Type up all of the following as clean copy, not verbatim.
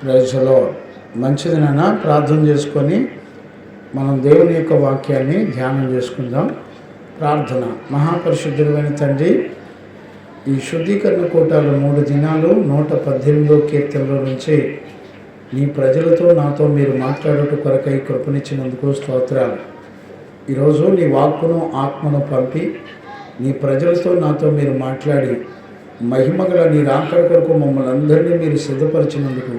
Praise the lord. మంచిది నాన్న, ప్రార్థన చేసుకొని మనం దేవుని యొక్క వాక్యాన్ని ధ్యానం చేసుకుందాం. ప్రార్థన. మహాపరిశుద్ధుడైన తండ్రి, ఈ శుద్ధీకరణ కూటాలు 3 దినాలు 118 కీర్తనలో నుంచి నీ ప్రజలతో నాతో మీరు మాట్లాడుట కొరకై కృపనిచ్చినందుకు స్తోత్రాలు. ఈరోజు నీ వాక్కును ఆత్మను పంపి నీ ప్రజలతో నాతో మీరు మాట్లాడి మహిమగల నీ రాకడ కొరకు మమ్మల్ని అందరినీ మీరు సిద్ధపరిచినందుకు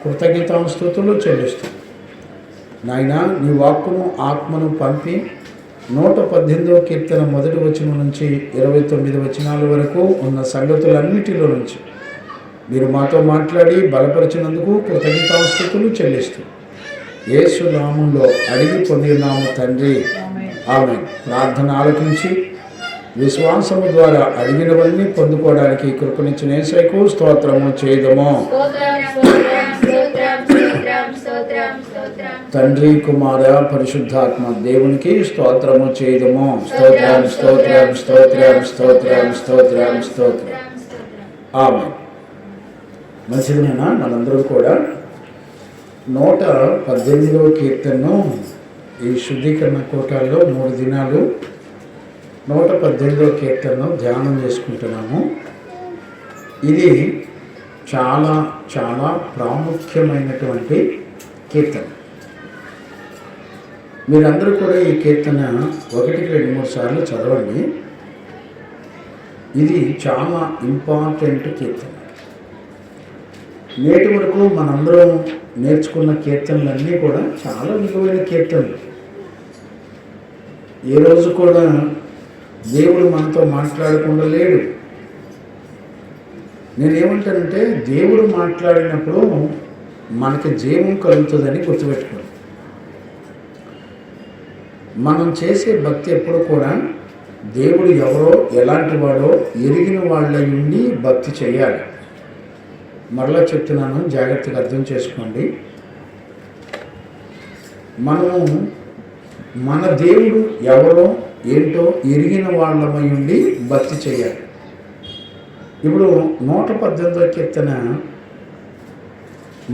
కృతజ్ఞతాస్తుతులు చెల్లిస్తాం. నాయన, నీ వాక్కును ఆత్మను పంపి 118 కీర్తన 1 వచనం నుంచి 29 వచనాల వరకు ఉన్న సంగతులన్నిటిలో నుంచి మీరు మాతో మాట్లాడి బలపరిచినందుకు కృతజ్ఞతాస్తుతులు చెల్లిస్తూ యేసు నామంలో అడిగి పొందినాము తండ్రి, ఆమేన్. ప్రార్థన ఆలకించి విశ్వాసము ద్వారా అడిగినవన్నీ పొందుకోవడానికి కృపనిచ్చిన యేసుకు స్తోత్రము చేయదము. తండ్రి, కుమార, పరిశుద్ధాత్మ దేవునికి స్తోత్రము చేయదము. స్తోత్రం స్తోత్రం స్తోత్రం స్తోత్రం స్తోత్రం స్తోత్రం. ఆమేన్. మంచిదినేనా? మనందరూ కూడా 118 కీర్తనను ఈ శుద్ధీకరణ కోటాల్లో 3 దినాలు 118 కీర్తనను ధ్యానం చేసుకుంటున్నాము. ఇది చాలా చాలా ప్రాముఖ్యమైనటువంటి కీర్తన. మీరందరూ కూడా ఈ కీర్తన 1-2-3 సార్లు చదవండి. ఇది చాలా ఇంపార్టెంట్ కీర్తన. నేటి వరకు మనందరం నేర్చుకున్న కీర్తనలన్నీ కూడా చాలా విలువైన కీర్తనలు. ఏ రోజు కూడా దేవుడు మనతో మాట్లాడకుండా లేడు. నేనేమంటానంటే, దేవుడు మాట్లాడినప్పుడు మనకి జీవం కలుగుతుందని గుర్తుపెట్టుకోండి. మనం చేసే భక్తి ఎప్పుడు కూడా దేవుడు ఎవరో ఎలాంటి వాడో ఎరిగిన వాళ్ళ ఉండి భక్తి చేయాలి. మరలా చెప్తున్నాను, జాగ్రత్తగా అర్థం చేసుకోండి. మనము మన దేవుడు ఎవరో ఏంటో ఎరిగిన వాళ్ళమై ఉండి భక్తి చేయాలి. ఇప్పుడు 118 కీర్తన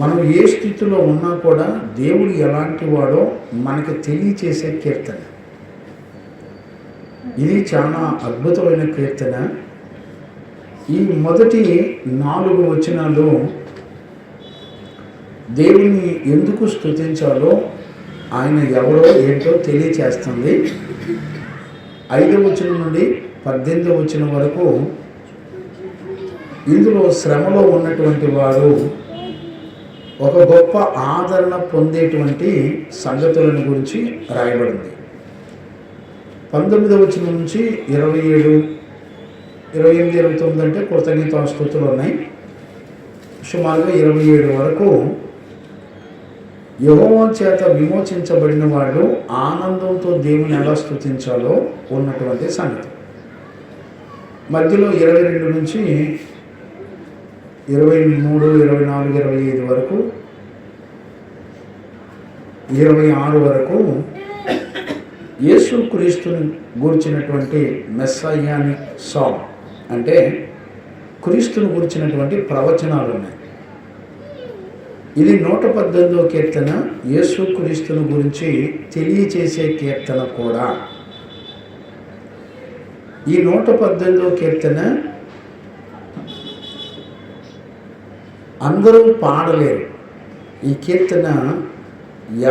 మనం ఏ స్థితిలో ఉన్నా కూడా దేవుడు ఎలాంటి వాడో మనకి తెలియచేసే కీర్తన. ఇది చాలా అద్భుతమైన కీర్తన. ఈ మొదటి 4 వచనాలు దేవుని ఎందుకు స్తుతించాలో, ఆయన ఎవరో ఏంటో తెలియచేస్తుంది. 5వ వచనం నుండి 18వ వచనం వరకు ఇందులో శ్రమలో ఉన్నటువంటి వారు ఒక గొప్ప ఆదరణ పొందేటువంటి సంగతులను గురించి రాయబడింది. 19వ వచనం నుంచి 27, 28, 29 అంటే కృతజ్ఞతాస్తుతులు ఉన్నాయి. సుమారుగా 27 వరకు యెహోవా చేత విమోచించబడిన వాళ్ళు ఆనందంతో దేవుని ఎలా స్తుతించాలో ఉన్నటువంటి సంగతి. మధ్యలో 22 నుంచి 23, 24, 25 వరకు 26 వరకు యేసు క్రీస్తుని గూర్చినటువంటి మెస్సయానిక్ సాంగ్, అంటే క్రీస్తుని గురించినటువంటి ప్రవచనాలు ఉన్నాయి. ఇది 118 కీర్తన, యేసు క్రీస్తుని గురించి తెలియచేసే కీర్తన కూడా. ఈ 118 కీర్తన అందరూ పాడలేరు. ఈ కీర్తన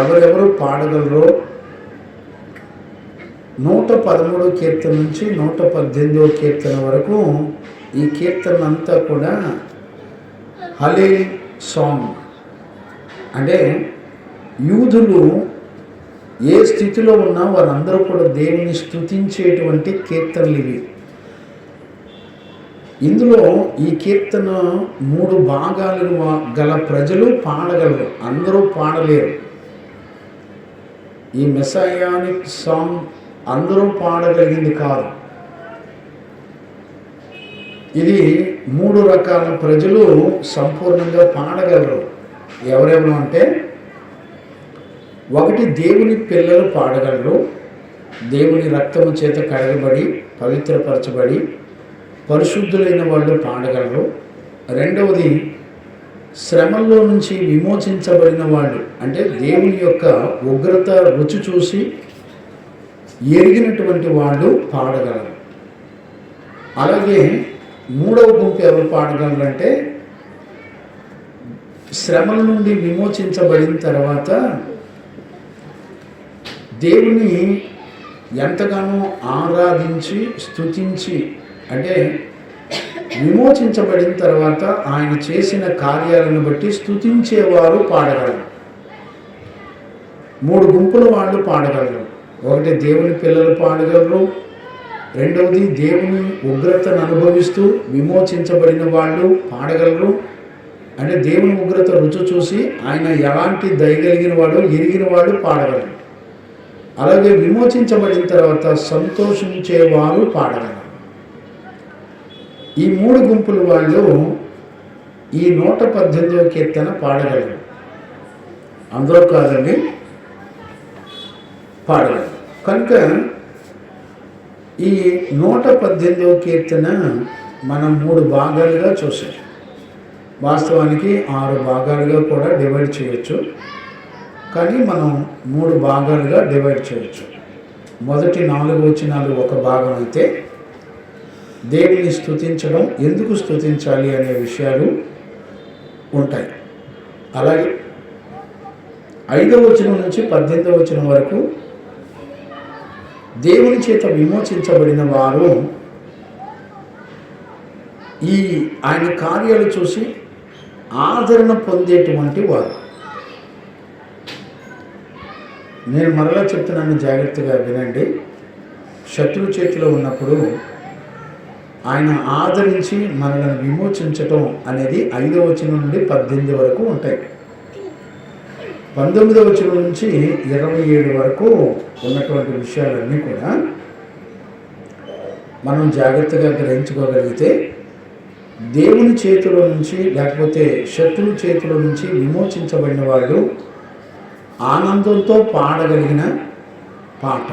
ఎవరెవరు పాడగలరో 113 కీర్తన నుంచి 118 కీర్తన వరకు ఈ కీర్తన అంతా కూడా హల్లెలూయా సాంగ్. అంటే యూదులు ఏ స్థితిలో ఉన్నా వారందరూ కూడా దేవుని స్తుతించేటువంటి కీర్తనలు ఇవి. ఇందులో ఈ కీర్తన 3 భాగాలు గల ప్రజలు పాడగలరు, అందరూ పాడలేరు. ఈ మెస్సయానిక్ సాంగ్ అందరూ పాడగలిగింది కాదు. ఇది 3 రకాల ప్రజలు సంపూర్ణంగా పాడగలరు. ఎవరెవరు అంటే, 1 దేవుని పిల్లలు పాడగలరు, దేవుని రక్తము చేత కడగబడి పవిత్రపరచబడి పరిశుద్ధులైన వాళ్ళు పాడగలరు. రెండవది శ్రమల్లో నుంచి విమోచించబడిన వాళ్ళు, అంటే దేవుని యొక్క ఉగ్రత రుచి చూసి ఎరిగినటువంటి వాళ్ళు పాడగలరు. అలాగే మూడవ గుంపు ఎవరు పాడగలరంటే శ్రమల నుండి విమోచించబడిన తర్వాత దేవుని ఎంతగానో ఆరాధించి స్తుతించి, అంటే విమోచించబడిన తర్వాత ఆయన చేసిన కార్యాలను బట్టి స్తుతించేవారు పాడగలరు. మూడు గుంపుల వాళ్ళు పాడగలరు. ఒకటి దేవుని పిల్లలు పాడగలరు, రెండవది దేవుని ఉగ్రతను అనుభవిస్తూ విమోచించబడిన వాళ్ళు పాడగలరు, అంటే దేవుని ఉగ్రత రుచి చూసి ఆయన ఎలాంటి దయగలిగిన వాడు ఎరిగిన వాడు పాడగలరు. అలాగే విమోచించబడిన తర్వాత సంతోషించేవారు పాడగలరు. ఈ మూడు గుంపుల వాళ్ళు ఈ 118వ కీర్తన పాడగలరు. అందరూ కాదండి, పాడగలరు. కనుక ఈ 118వ కీర్తన మనం 3 భాగాలుగా చూసాం. వాస్తవానికి 6 భాగాలుగా కూడా డివైడ్ చేయొచ్చు, కానీ మనం 3 భాగాలుగా డివైడ్ చేయొచ్చు. మొదటి 4 వచనాలు ఒక భాగం అయితే దేవుని స్తుతించడం, ఎందుకు స్తుతించాలి అనే విషయాలు ఉంటాయి. అలాగే 5వ వచనం నుంచి 18వ వచనం వరకు దేవుని చేత విమోచించబడిన వారు ఈ ఆయన కార్యాలు చూసి ఆదరణ పొందేటువంటి వారు. నేను మరలా చెప్తున్నాను, జాగ్రత్తగా వినండి. శత్రు చేతిలో ఉన్నప్పుడు ఆయన ఆదరించి మనల్ని విమోచించటం అనేది 5వ వచనం నుండి 18 వరకు ఉంటాయి. 19వ వచనం నుంచి 27 వరకు ఉన్నటువంటి విషయాలన్నీ కూడా మనం జాగ్రత్తగా గ్రహించుకోగలిగితే దేవుని చేతిలో నుంచి లేకపోతే శత్రువు చేతిలో నుంచి విమోచించబడిన వాళ్ళు ఆనందంతో పాడగలిగిన పాట,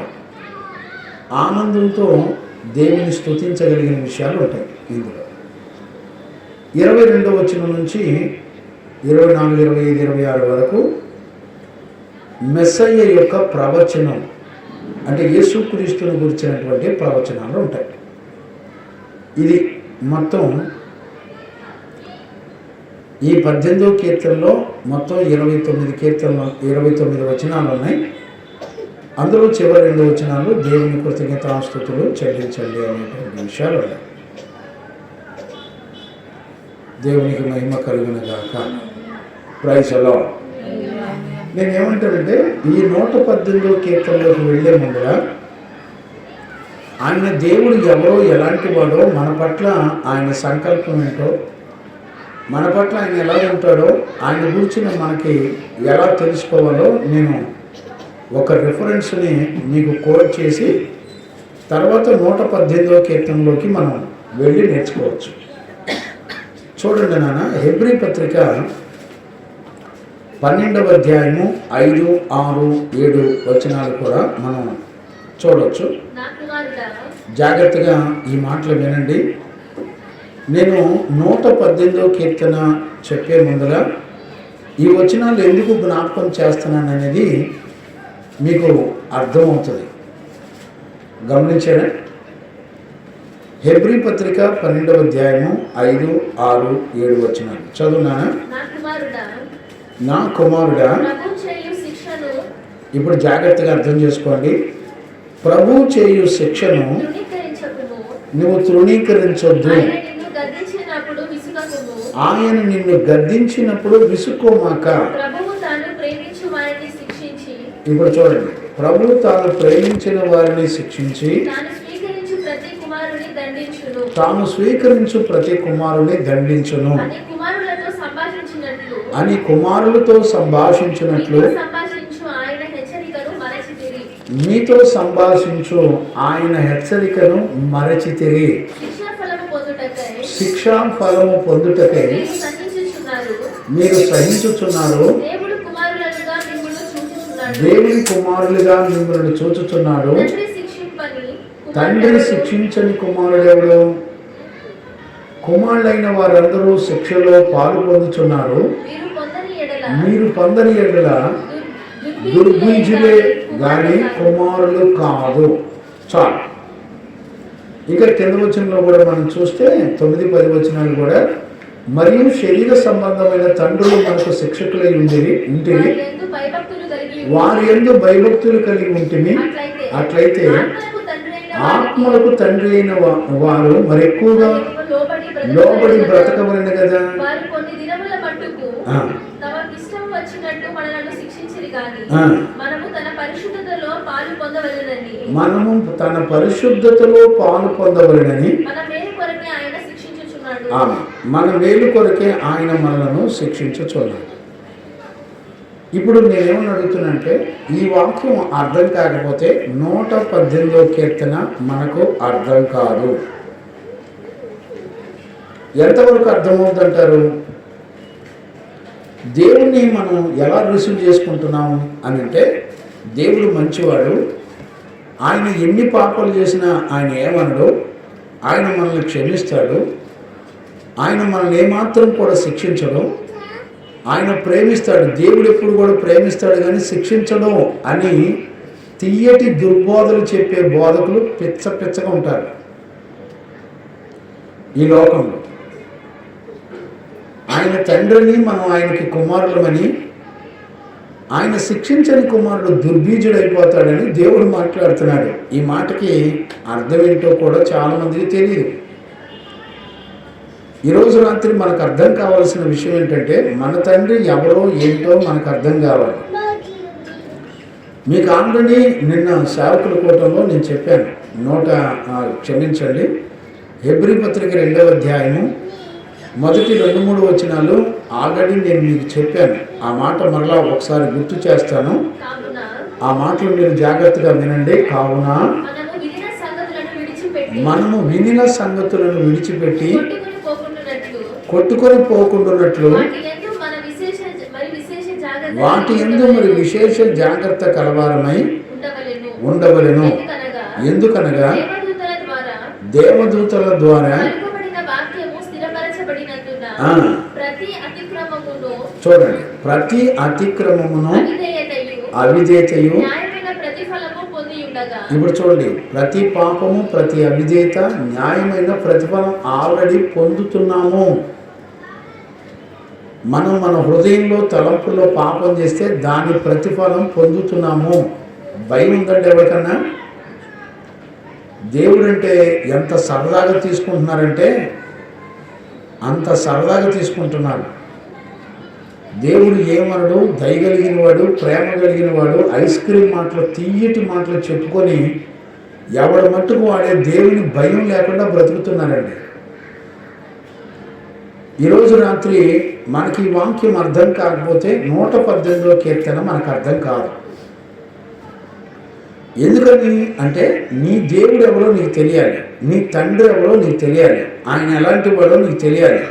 ఆనందంతో దేవుని స్తుతించగలిగిన విషయాలు ఉంటాయి ఇందులో. 22వ వచనం నుంచి 24, 25, 26 వరకు మెస్సయ్య యొక్క ప్రవచనం, అంటే యేసుక్రీస్తుని గురించినటువంటి ప్రవచనాలు ఉంటాయి. ఇది మొత్తం ఈ 18వ కీర్తనలో మొత్తం 29 కీర్తనలు, 29 వచనాలు ఉన్నాయి. అందులో చివరి 2 వచనాలు దేవుని కృతజ్ఞతాస్తుతులు చెల్లించండి అనేటువంటి విషయాలు ఉన్నాయి. దేవునికి మహిమ కలుగునుగాక. Praise the Lord. నేనేమంటానంటే ఈ 118వ కీర్తనలోకి వెళ్ళే ముందర ఆయన దేవుడు ఎవరో, ఎలాంటి వాడో, మన పట్ల ఆయన సంకల్పం ఏంటో, మన పట్ల ఆయన ఎలా ఉంటాడో, ఆయన గురించి మనకి ఎలా తెలుసుకోవాలో నేను ఒక రిఫరెన్స్ని మీకు కోట్ చేసి తర్వాత 118వ కీర్తనలోకి మనం వెళ్ళి నేర్చుకోవచ్చు. చూడండి నాన్న, హెబ్రీ పత్రిక 12వ అధ్యాయము 5, 6, 7 వచనాలు కూడా మనం చూడవచ్చు. జాగ్రత్తగా ఈ మాటలు వినండి. నేను 118వ కీర్తన చెప్పే ముందర ఈ వచనాలు ఎందుకు జ్ఞాపకం చేస్తున్నాను అనేది మీకు అర్థమవుతుంది. గమనించారా? హెబ్రీ పత్రిక 12వ అధ్యాయము 5, 6, 7 వచనాలు చదువునానా? నా కుమారుడా, ఇప్పుడు జాగ్రత్తగా అర్థం చేసుకోండి. ప్రభు చేయు శిక్షను నువ్వు తృణీకరించొద్దు. ఆయన నిన్ను గద్దించినప్పుడు విసుక్కోమాక. ఇప్పుడు చూడండి, ప్రభువు తాను ప్రేమించిన వారిని శిక్షించి తాను స్వీకరించు ప్రతి కుమారుని దండించును అని కుమారులతో సంభాషించినట్లు మీతో సంభాషించు ఆయన హెచ్చరికను మరచితిరి. శిక్షా ఫలము పొందుటకై మీరు సహించుచున్నారు. దేవుని కుమారులుగా మిమ్మల్ని చూచుచున్నాడు. తండ్రి శిక్షించని కుమారుడెవడు? కుమారులైన వారందరూ శిక్షలో పాలు పొందుతున్నారు. మీరు పొందని ఎడల దుర్బీజులే గాని కుమారులు కాదు. చాలు. ఇక కింద వచనంలో కూడా మనం చూస్తే 9-10 వచనాలు కూడా, మరియు శరీర సంబంధమైన తండ్రులు మనకు శిక్షకులై ఉంటిరి, వారి యందు భయభక్తులు కలిగి ఉంటిమి. అట్లయితే ఆత్మలకు తండ్రి అయిన వారు మరి ఎక్కువగా లోబడి బ్రతకవలెను కదా. మనము తన పరిశుద్ధతలో పాలు పొందవలెనని మన మేలు కొరకే ఆయన మనలను శిక్షించుచున్నాడు. ఇప్పుడు నేనేమని అడుగుతున్నానంటే, ఈ వాక్యం అర్థం కాకపోతే 118వ కీర్తన మనకు అర్థం కాదు. ఎంతవరకు అర్థమవుతుందంటారు? దేవుణ్ణి మనం ఎలా రిసీవ్ చేసుకుంటున్నాము అని అంటే, దేవుడు మంచివాడు, ఆయన ఎన్ని పాపాలు చేసినా ఆయన ఏమనడు, ఆయన మనల్ని క్షమిస్తాడు, ఆయన మనల్ని ఏమాత్రం కూడా శిక్షించడం, ఆయన ప్రేమిస్తాడు. దేవుడు ఎప్పుడు కూడా ప్రేమిస్తాడు కానీ శిక్షించడం అని తీయటి దుర్బోధలు చెప్పే బోధకులు పిచ్చగా ఉంటారు ఈ లోకంలో. ఆయన తండ్రిని మనం ఆయనకి కుమారులమని, ఆయన శిక్షించని కుమారుడు దుర్బీజుడైపోతాడని దేవుడు మాట్లాడుతున్నాడు. ఈ మాటకి అర్థం ఏంటో కూడా చాలామందికి తెలియదు. ఈరోజు రాత్రి మనకు అర్థం కావాల్సిన విషయం ఏంటంటే, మన తండ్రి ఎవరో ఏంటో మనకు అర్థం కావాలి. మీకు ఆల్రెడీ నిన్న సేవకుల కూటంలో నేను చెప్పాను, క్షమించండి, హెబ్రీ పత్రిక 2వ అధ్యాయము మొదటి 2-3 వచనాలు ఆల్రెడీ నేను మీకు చెప్పాను. ఆ మాట మరలా ఒకసారి గుర్తు చేస్తాను. ఆ మాటలు మీరు జాగ్రత్తగా వినండి. కావున మనము వినిన సంగతులను విడిచిపెట్టి కొట్టుకొని పోకుండాన్నట్లు వాటి యందు మరి విశేష జాగ్రత్త కలవారమై ఉండవలెను. ఎందుకనగా దేవదూతల ద్వారా చూడండి, ప్రతి అతిక్రమమును అవిధేయతయు. ఇప్పుడు చూడండి, ప్రతి పాపము ప్రతి అవిధేయత న్యాయమైన ప్రతిఫలం ఆల్రెడీ పొందుతున్నాము. మనం మన హృదయంలో తలంపుల్లో పాపం చేస్తే దాని ప్రతిఫలం పొందుతున్నాము. భయం ఉందంటే ఎవరికన్నా? దేవుడు అంటే ఎంత సరదాగా తీసుకుంటున్నారంటే అంత సరదాగా తీసుకుంటున్నారు. దేవుడు ఏమనడు, దయగలిగిన వాడు, ప్రేమ కలిగిన వాడు, ఐస్ క్రీమ్ మాటలు, తీయటి మాటలు చెప్పుకొని ఎవరి మట్టుకు వాడే దేవుని భయం లేకుండా బ్రతుకుతున్నారండి. ఈరోజు రాత్రి మనకి ఈ వాక్యం అర్థం కాకపోతే 118వ కీర్తన మనకు అర్థం కాదు. ఎందుకని అంటే, నీ దేవుడు ఎవరో నీకు తెలియాలి, నీ తండ్రి ఎవరో నీకు తెలియాలి, ఆయన ఎలాంటి వాడో నీకు తెలియాలి.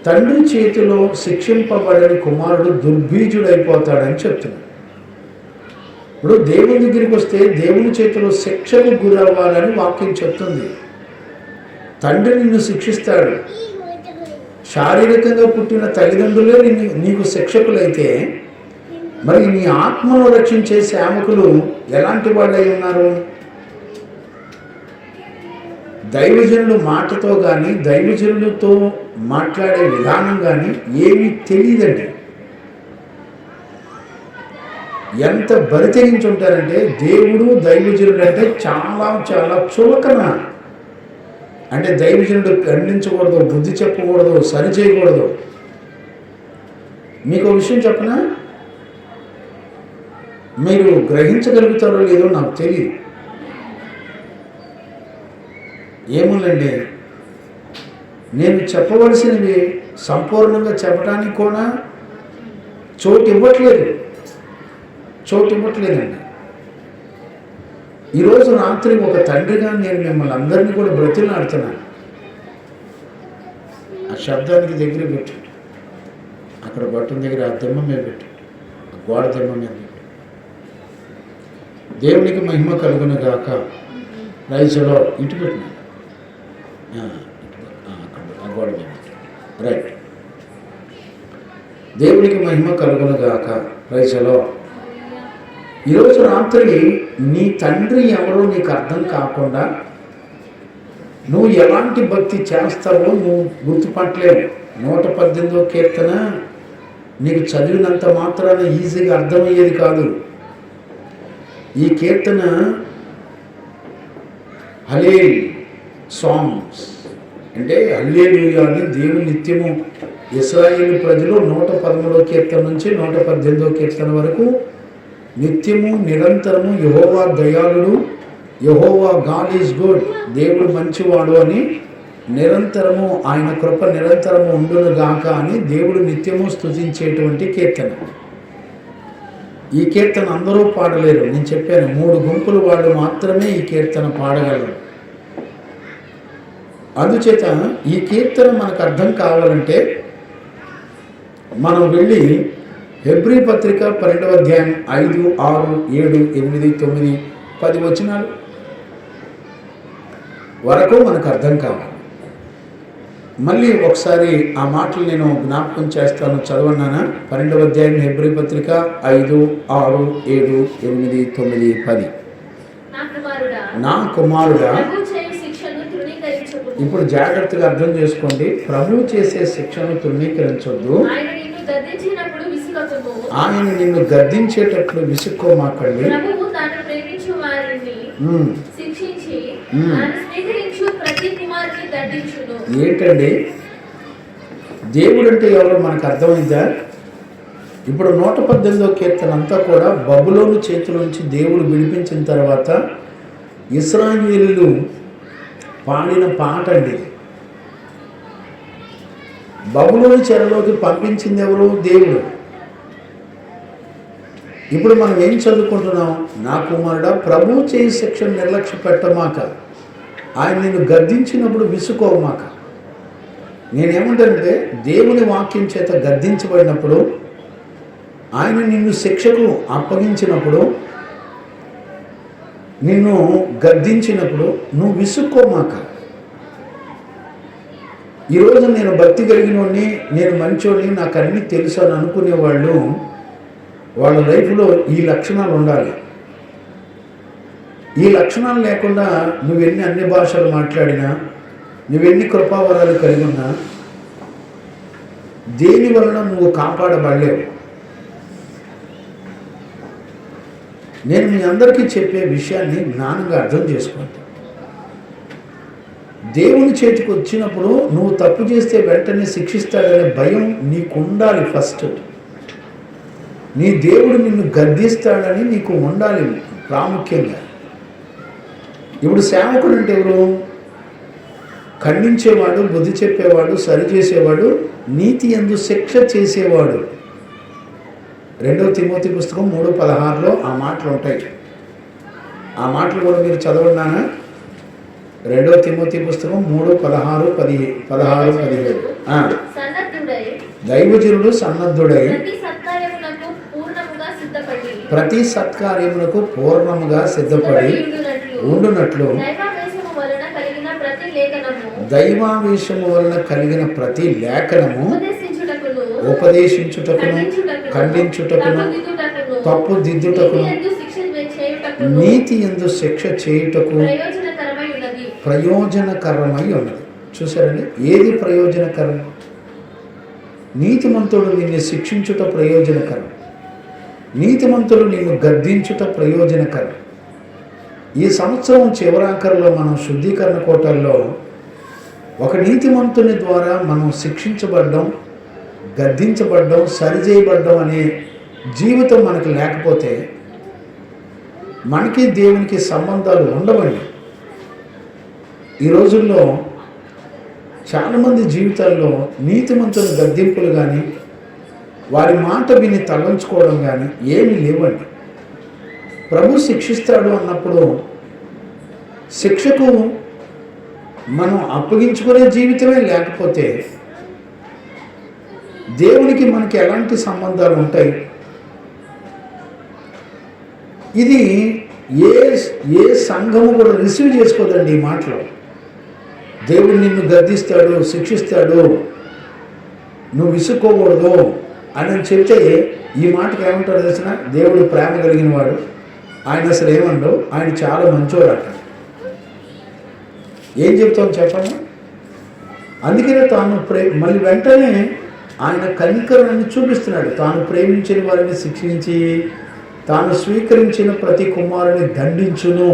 తండ్రి చేతిలో శిక్షింపబడని కుమారుడు దుర్బీజుడైపోతాడని చెప్తున్నాడు. ఇప్పుడు దేవుని దగ్గరికి వస్తే దేవుని చేతిలో శిక్షకు గురవ్వాలని వాక్యం చెప్తుంది. తండ్రి నిన్ను శిక్షిస్తాడు. శారీరకంగా పుట్టిన తల్లిదండ్రులే నీకు శిక్షకులైతే మరి నీ ఆత్మను రక్షించే సేవకులు ఎలాంటి వాళ్ళై ఉన్నారు? దైవజనులు మాటతో కానీ దైవజనులతో మాట్లాడే విధానం కానీ ఏమీ తెలియదండి. ఎంత బరితెగించి ఉంటారంటే, దేవుడు దైవజనుడు అంటే చాలా చాలా చులకన. అంటే దైవజనుడు ఖండించకూడదు, బుద్ధి చెప్పకూడదు, సరి చేయకూడదు. మీకు ఒక విషయం చెప్పనా? మీరు గ్రహించగలుగుతారో లేదో నాకు తెలియదు. ఏముందండి, నేను చెప్పవలసినవి సంపూర్ణంగా చెప్పడానికి కూడా చోటు ఇవ్వట్లేదండి. ఈరోజు రాత్రి ఒక తండ్రిగా నేను మిమ్మల్ని అందరినీ కూడా బ్రతిలాడుతున్నాను. ఆ శబ్దానికి దగ్గర పెట్టండి, అక్కడ బట్టం దగ్గర ఆ దెమ్మ మీద పెట్టండి, ఆ గోడ దెమ్మ మీద పెట్టండి. దేవునికి మహిమ కలుగును గాక. రైతులో ఇటు పెట్టినా అక్కడ గోడ మీద. రైట్. దేవునికి మహిమ కలుగును గాక. ప్రైజ్లో ఈరోజు రాత్రి నీ తండ్రి ఎవరో నీకు అర్థం కాకుండా నువ్వు ఎలాంటి భక్తి చేస్తావో నువ్వు గుర్తుపట్టలేవు. 118వ కీర్తన నీకు చదివినంత మాత్రాన ఈజీగా అర్థమయ్యేది కాదు. ఈ కీర్తన హల్లేల్ సాంగ్స్ అంటే హల్లెలూయా అని దేవుని నిత్యము ఇశ్రాయేలు ప్రజలు 113వ కీర్తన నుంచి 118వ కీర్తన వరకు నిత్యము నిరంతరము యెహోవా దయాళుడు, యెహోవా గాడ్ ఈజ్ గుడ్, దేవుడు మంచివాడు అని నిరంతరము ఆయన కృప నిరంతరము ఉండును గాక అని దేవుడు నిత్యము స్తుతించేటువంటి కీర్తన. ఈ కీర్తన అందరూ పాడలేరు. నేను చెప్పాను 3 గుంపులు వాళ్ళు మాత్రమే ఈ కీర్తన పాడగలరు. అందుచేత ఈ కీర్తన మనకు అర్థం కావాలంటే మనం వెళ్ళి హెబ్రీ పత్రిక 12వ అధ్యాయం 5, 6, 7, 8, 9, 10 వచనాలు వరకు మనకు అర్థం కావాలి. మళ్ళీ ఒకసారి ఆ మాటలు నేను జ్ఞాపకం చేస్తాను. చదవన్నానా? 12వ అధ్యాయం హెబ్రీ పత్రిక 5, 6, 7, 8, 9, 10. నా కుమారుడా, ఇప్పుడు జాగ్రత్తగా అర్థం చేసుకోండి. ప్రభువు చేసే శిక్షను తృణీకరించొద్దు. ఆయన నిన్ను గద్దించేటట్లు విసుక్కోమాకండి. ఏంటండి దేవుడు అంటే ఎవరో మనకు అర్థమైందా? ఇప్పుడు 118వ కీర్తన అంతా కూడా బబులోను చేతుల నుంచి దేవుడు విడిపించిన తర్వాత ఇశ్రాయేలీయులు పాడిన పాట అండి. బబులోను చెరలోకి పంపించింది ఎవరు? దేవుడు. ఇప్పుడు మనం ఏం చదువుకుంటున్నాం? నా కుమారుడా, ప్రభువు చేయి శిక్షను నిర్లక్ష్య పెట్టమాక, ఆయన నిన్ను గద్దించినప్పుడు విసుకోమాక. నేనేమంటానంటే దేవుని వాక్యం చేత గద్దించబడినప్పుడు, ఆయన నిన్ను శిక్షకు అప్పగించినప్పుడు, నిన్ను గద్దించినప్పుడు నువ్వు విసుక్కోమాక. ఈరోజు నేను భక్తి కలిగినోడిని, నేను మంచోడిని, నాకు అన్నీ తెలుసు అని అనుకునేవాళ్ళు వాళ్ళ లైఫ్లో ఈ లక్షణాలు ఉండాలి. ఈ లక్షణాలు లేకుండా నువ్వెన్ని అన్ని భాషలు మాట్లాడినా, నువ్వెన్ని కృపావరాలు కలిగి ఉన్నా దేని వలన నువ్వు కాపాడబడలేవు. నేను మీ అందరికీ చెప్పే విషయాన్ని జ్ఞానంగా అర్థం చేసుకోండి. దేవుని చేతికి వచ్చినప్పుడు నువ్వు తప్పు చేస్తే వెంటనే శిక్షిస్తాడనే భయం నీకు ఉండాలి. ఫస్ట్ నీ దేవుడు నిన్ను గద్దిస్తాడని నీకు ఉండాలి ప్రాముఖ్యంగా. ఇప్పుడు సేవకుడు అంటే ఎవరు? ఖండించేవాడు, బుద్ధి చెప్పేవాడు, సరిచేసేవాడు, నీతి యందు శిక్ష చేసేవాడు. 2వ తిమోతి పుస్తకం 3:16లో ఆ మాటలు ఉంటాయి. ఆ మాటలు కూడా మీరు చదవన్నానా? 2వ తిమోతి పుస్తకం 3:16-17. దైవజనుడు సన్నద్ధుడై ప్రతి సత్కార్యమునకు పూర్ణముగా సిద్ధపడి ఉండునట్లు దైవావేశము వలన కలిగిన ప్రతి లేఖనము ఉపదేశించుటకును, ఖండించుటకును, తప్పు దిద్దుటకును, నీతి యందు శిక్ష చేయుటకు ప్రయోజనకరమై ఉన్నది. చూసారండి, ఏది ప్రయోజనకరం? నీతిమంతుడు నిన్ను శిక్షించుట ప్రయోజనకరం, నీతిమంతుడు నిన్ను గద్దించుట ప్రయోజనకరం. ఈ సంవత్సరం చివరాఖరులో మనం శుద్ధీకరణ కోటల్లో ఒక నీతిమంతుని ద్వారా మనం శిక్షించబడ్డం, గద్దించబడ్డం, సరిచేయబడ్డం అనే జీవితం మనకు లేకపోతే మనకి దేవునికి సంబంధాలు ఉండవండి. ఈ రోజుల్లో చాలామంది జీవితాల్లో నీతిమంతుల గద్దింపులు కానీ, వారి మాట విని తలంచుకోవడం కానీ ఏమీ లేవండి. ప్రభు శిక్షిస్తాడు అన్నప్పుడు శిక్షకు మనం అప్పగించుకునే జీవితమే లేకపోతే దేవునికి మనకి ఎలాంటి సంబంధాలు ఉంటాయి? ఇది ఏ సంఘము కూడా రిసీవ్ చేసుకోదండి ఈ మాటలు. దేవుడు నిన్ను గద్దిస్తాడు, శిక్షిస్తాడు, నువ్వు విసుక్కోకూడదు అని చెప్తే ఈ మాటకి ఏమంటాడు తెలిసిన? దేవుడు ప్రేమ కలిగిన వాడు, ఆయన అసలు ఏమండవు, ఆయన చాలా మంచోడు అంట. ఏం చెప్తావు చెప్పండి? అందుకనే తాను మళ్ళీ వెంటనే ఆయన కనికరాన్ని చూపిస్తున్నాడు. తాను ప్రేమించిన వారిని శిక్షించి తాను స్వీకరించిన ప్రతి కుమారుని దండించును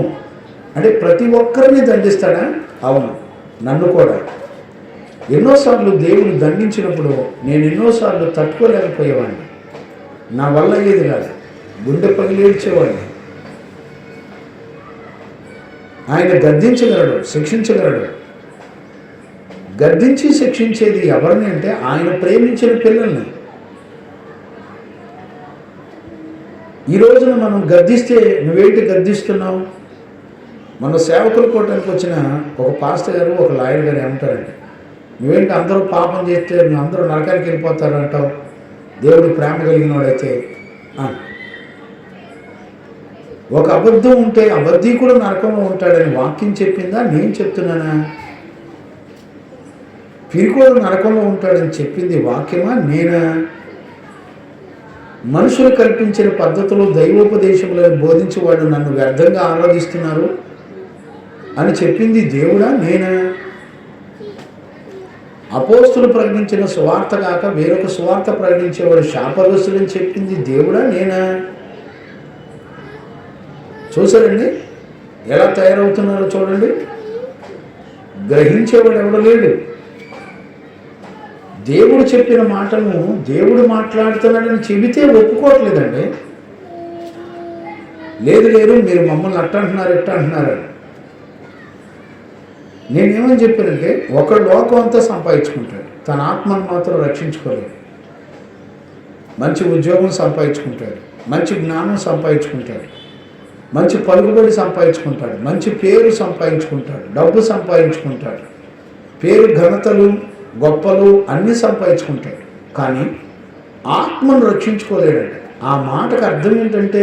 అంటే ప్రతి ఒక్కరిని దండిస్తాడా? అవును, నన్ను కూడా. ఎన్నోసార్లు దేవుడు దండించినప్పుడు నేను ఎన్నోసార్లు తట్టుకోలేకపోయేవాడిని, నా వల్ల అయ్యేది కాదు, గుండె పగిలేడ్చేవాడిని. ఆయన గద్దించగలడు, శిక్షించగలడు. గద్దించి శిక్షించేది ఎవరిని అంటే ఆయన ప్రేమించిన పిల్లల్ని. ఈ రోజున మనం గద్దిస్తే నువ్వేంటి గద్దిస్తున్నావు? మన సేవకుల కోటానికి వచ్చిన ఒక పాస్టర్ గారు, ఒక లాయర్ గారు ఏమంటారండి, నువ్వేంటి అందరూ పాపం చేస్తే నువ్వు అందరూ నరకానికి వెళ్ళిపోతారు అంటావు, దేవుడు ప్రేమ కలిగిన వాడైతే. ఒక అబద్ధం ఉంటే అబద్ధీకుడు నరకంలో ఉంటాడని వాక్యం చెప్పిందా? నేను చెప్తున్నానా? పిరికోడు నరకంలో ఉంటాడని చెప్పింది వాక్యమా, నేనా? మనుషులు కల్పించిన పద్ధతులు దైవోపదేశములను బోధించి వాళ్ళు నన్ను వ్యర్థంగా ఆరాధిస్తున్నారు అని చెప్పింది దేవుడా, నేనా? అపోస్తులు ప్రకటించిన సువార్త కాక వేరొక సువార్త ప్రకటించేవాడు శాపగ్రస్తులని చెప్పింది దేవుడా, నేనా? చూసారండి ఎలా తయారవుతున్నారో చూడండి. గ్రహించేవాడు ఎవడు లేడు. దేవుడు చెప్పిన మాటను దేవుడు మాట్లాడుతున్నాడని చెబితే ఒప్పుకోవట్లేదండి. లేదు లేదు మీరు మమ్మల్ని అట్ట అంటున్నారు, ఇట్ట అంటున్నారు. నేనేమని చెప్పానంటే, ఒక లోకం అంతా సంపాదించుకుంటాడు, తన ఆత్మను మాత్రం రక్షించుకోలేదు. మంచి ఉద్యోగం సంపాదించుకుంటాడు, మంచి జ్ఞానం సంపాదించుకుంటాడు, మంచి పలుకుబడి సంపాదించుకుంటాడు, మంచి పేరు సంపాదించుకుంటాడు, డబ్బు సంపాదించుకుంటాడు, పేరు ఘనతలు గొప్పలు అన్నీ సంపాదించుకుంటాడు. కానీ ఆత్మను రక్షించుకోలేడండి. ఆ మాటకు అర్థం ఏంటంటే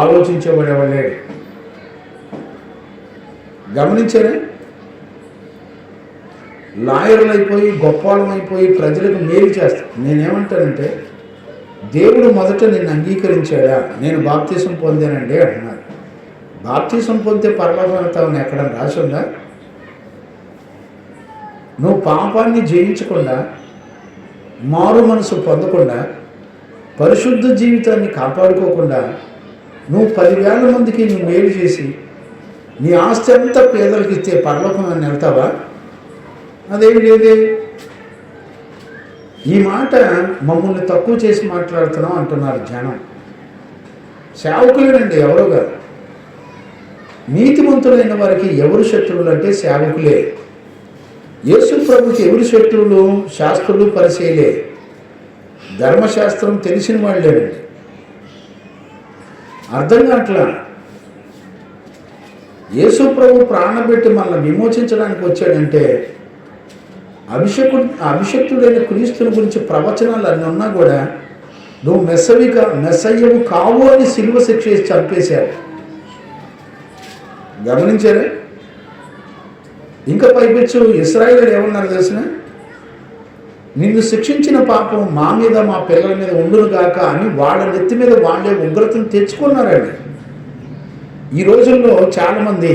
ఆలోచించేవాడేవాడు. గమనించారా? లాయర్లు అయిపోయి గొప్పవాళ్ళం అయిపోయి ప్రజలకు మేలు చేస్తాం. నేనేమంటానంటే, దేవుడు మొదట నిన్ను అంగీకరించాడా? నేను బాప్తీసం పొందానండి అంటున్నారు. బాప్తీసం పొందితే పరలోకం వెళ్తావని ఎక్కడ రాసి ఉందా? నువ్వు పాపాన్ని జయించకుండా, మారు మనసు పొందకుండా, పరిశుద్ధ జీవితాన్ని కాపాడుకోకుండా, నువ్వు 10,000 మందికి నువ్వు మేలు చేసి నీ ఆస్తి అంతా పేదలకు ఇస్తే పరలోకం అని వెళ్తావా? అదేమి లేదే. ఈ మాట మమ్మల్ని తక్కువ చేసి మాట్లాడుతున్నాం అంటున్నారు జనం. సేవకులేనండి, ఎవరో కాదు. నీతిమంతులైన వారికి ఎవరు శత్రువులు అంటే సేవకులే. యేసు ప్రభుకి ఎవరు శత్రువులు? శాస్త్రులు, పరిసయ్యులే. ధర్మశాస్త్రం తెలిసిన వాళ్ళేనండి. అర్థం కావట్లా. యేసు ప్రభు ప్రాణపెట్టి మనల్ని విమోచించడానికి వచ్చాడంటే అభిషక్తుడైన క్రీస్తుని గురించి ప్రవచనాలు అన్నీ ఉన్నా కూడా నువ్వు మెస్సయ్యవు కావు అని సిలువ శిక్ష వేసి చంపేశారు. గమనించారా? ఇంకా పైపెచ్చు ఇశ్రాయేలు ఏమన్నారు తెలిసిన? నిన్ను శిక్షించిన పాపం మా మీద మా పిల్లల మీద ఉండును గాక అని వాళ్ళ నెత్తి మీద వాళ్ళే ఉగ్రతను తెచ్చుకున్నారండి. ఈ రోజుల్లో చాలామంది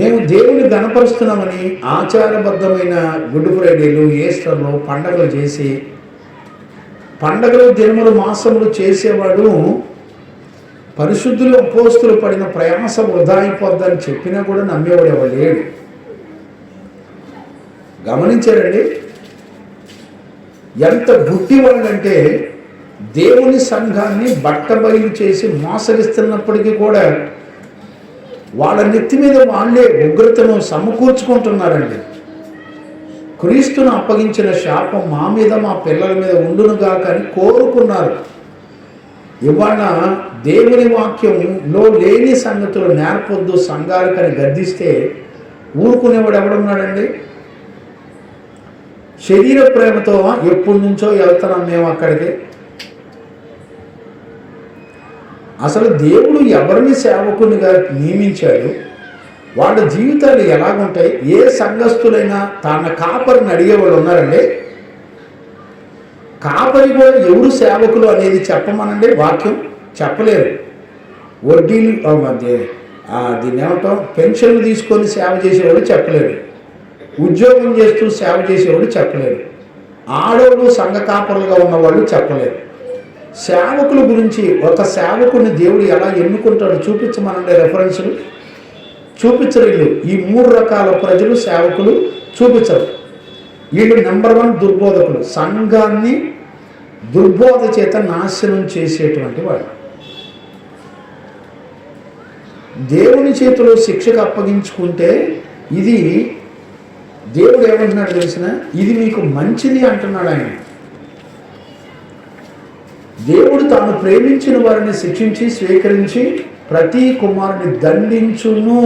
మేము దేవుని గణపరుస్తున్నామని ఆచారబద్ధమైన గుడ్ ఫ్రైడేలు, ఈస్టర్లు, పండగలు చేసి పండగలు, దినములు, మాసములు చేసేవాడు పరిశుద్ధులు అపోస్తులు పడిన ప్రయాస వృధా అయిపోద్దని చెప్పినా కూడా నమ్మేవాడు ఎవరు లేడు. గమనించారండి? ఎంత గుడ్డి వాళ్ళంటే దేవుని సంఘాన్ని బట్టబయలు చేసి మోసగిస్తున్నప్పటికీ కూడా వాళ్ళ నెత్తి మీద వాళ్ళే ఉగ్రతను సమకూర్చుకుంటున్నారండి. క్రీస్తును అప్పగించిన శాపం మా మీద మా పిల్లల మీద ఉండునుగా కానీ కోరుకున్నారు. ఇవాళ దేవుని వాక్యంలో లేని సంగతులు నేర్పొద్దు సంఘాలకని గద్దిస్తే ఊరుకునేవాడు ఎవడున్నాడండి? శరీర ప్రేమతో ఎప్పటి నుంచో వెళ్తున్నాం మేము అక్కడికి. అసలు దేవుడు ఎవరిని సేవకునిగా నియమించాడు? వాళ్ళ జీవితాలు ఎలాగుంటాయి? ఏ సంఘస్థులైనా తన కాపరిని అడిగేవాళ్ళు ఉన్నారండి? కాపరి కూడా ఎవరు సేవకులు అనేది చెప్పమనండి, వాక్యం చెప్పలేరు. వడ్డీలు దీన్ని ఏమంటాం, పెన్షన్లు తీసుకొని సేవ చేసేవాడు చెప్పలేడు, ఉద్యోగం చేస్తూ సేవ చేసేవాడు చెప్పలేరు, ఆడవాళ్ళు సంఘ కాపరులుగా ఉన్నవాళ్ళు చెప్పలేరు. సేవకుల గురించి, ఒక సేవకుని దేవుడు ఎలా ఎన్నుకుంటాడు చూపించమనండి. రెఫరెన్సులు చూపించరు వీళ్ళు. ఈ 3 రకాల ప్రజలు సేవకులు చూపించరు. వీళ్ళు నెంబర్ 1 దుర్బోధకులు, సంఘాన్ని దుర్బోధ చేత నాశనం చేసేటువంటి వాళ్ళు. దేవుని చేతిలో శిక్షకు అప్పగించుకుంటే ఇది దేవుడు ఏమంటున్నాడు తెలిసిన, ఇది మీకు మంచిది అంటున్నాడు ఆయన. దేవుడు తాను ప్రేమించిన వారిని శిక్షించి స్వీకరించి ప్రతి కుమారుని దండించును.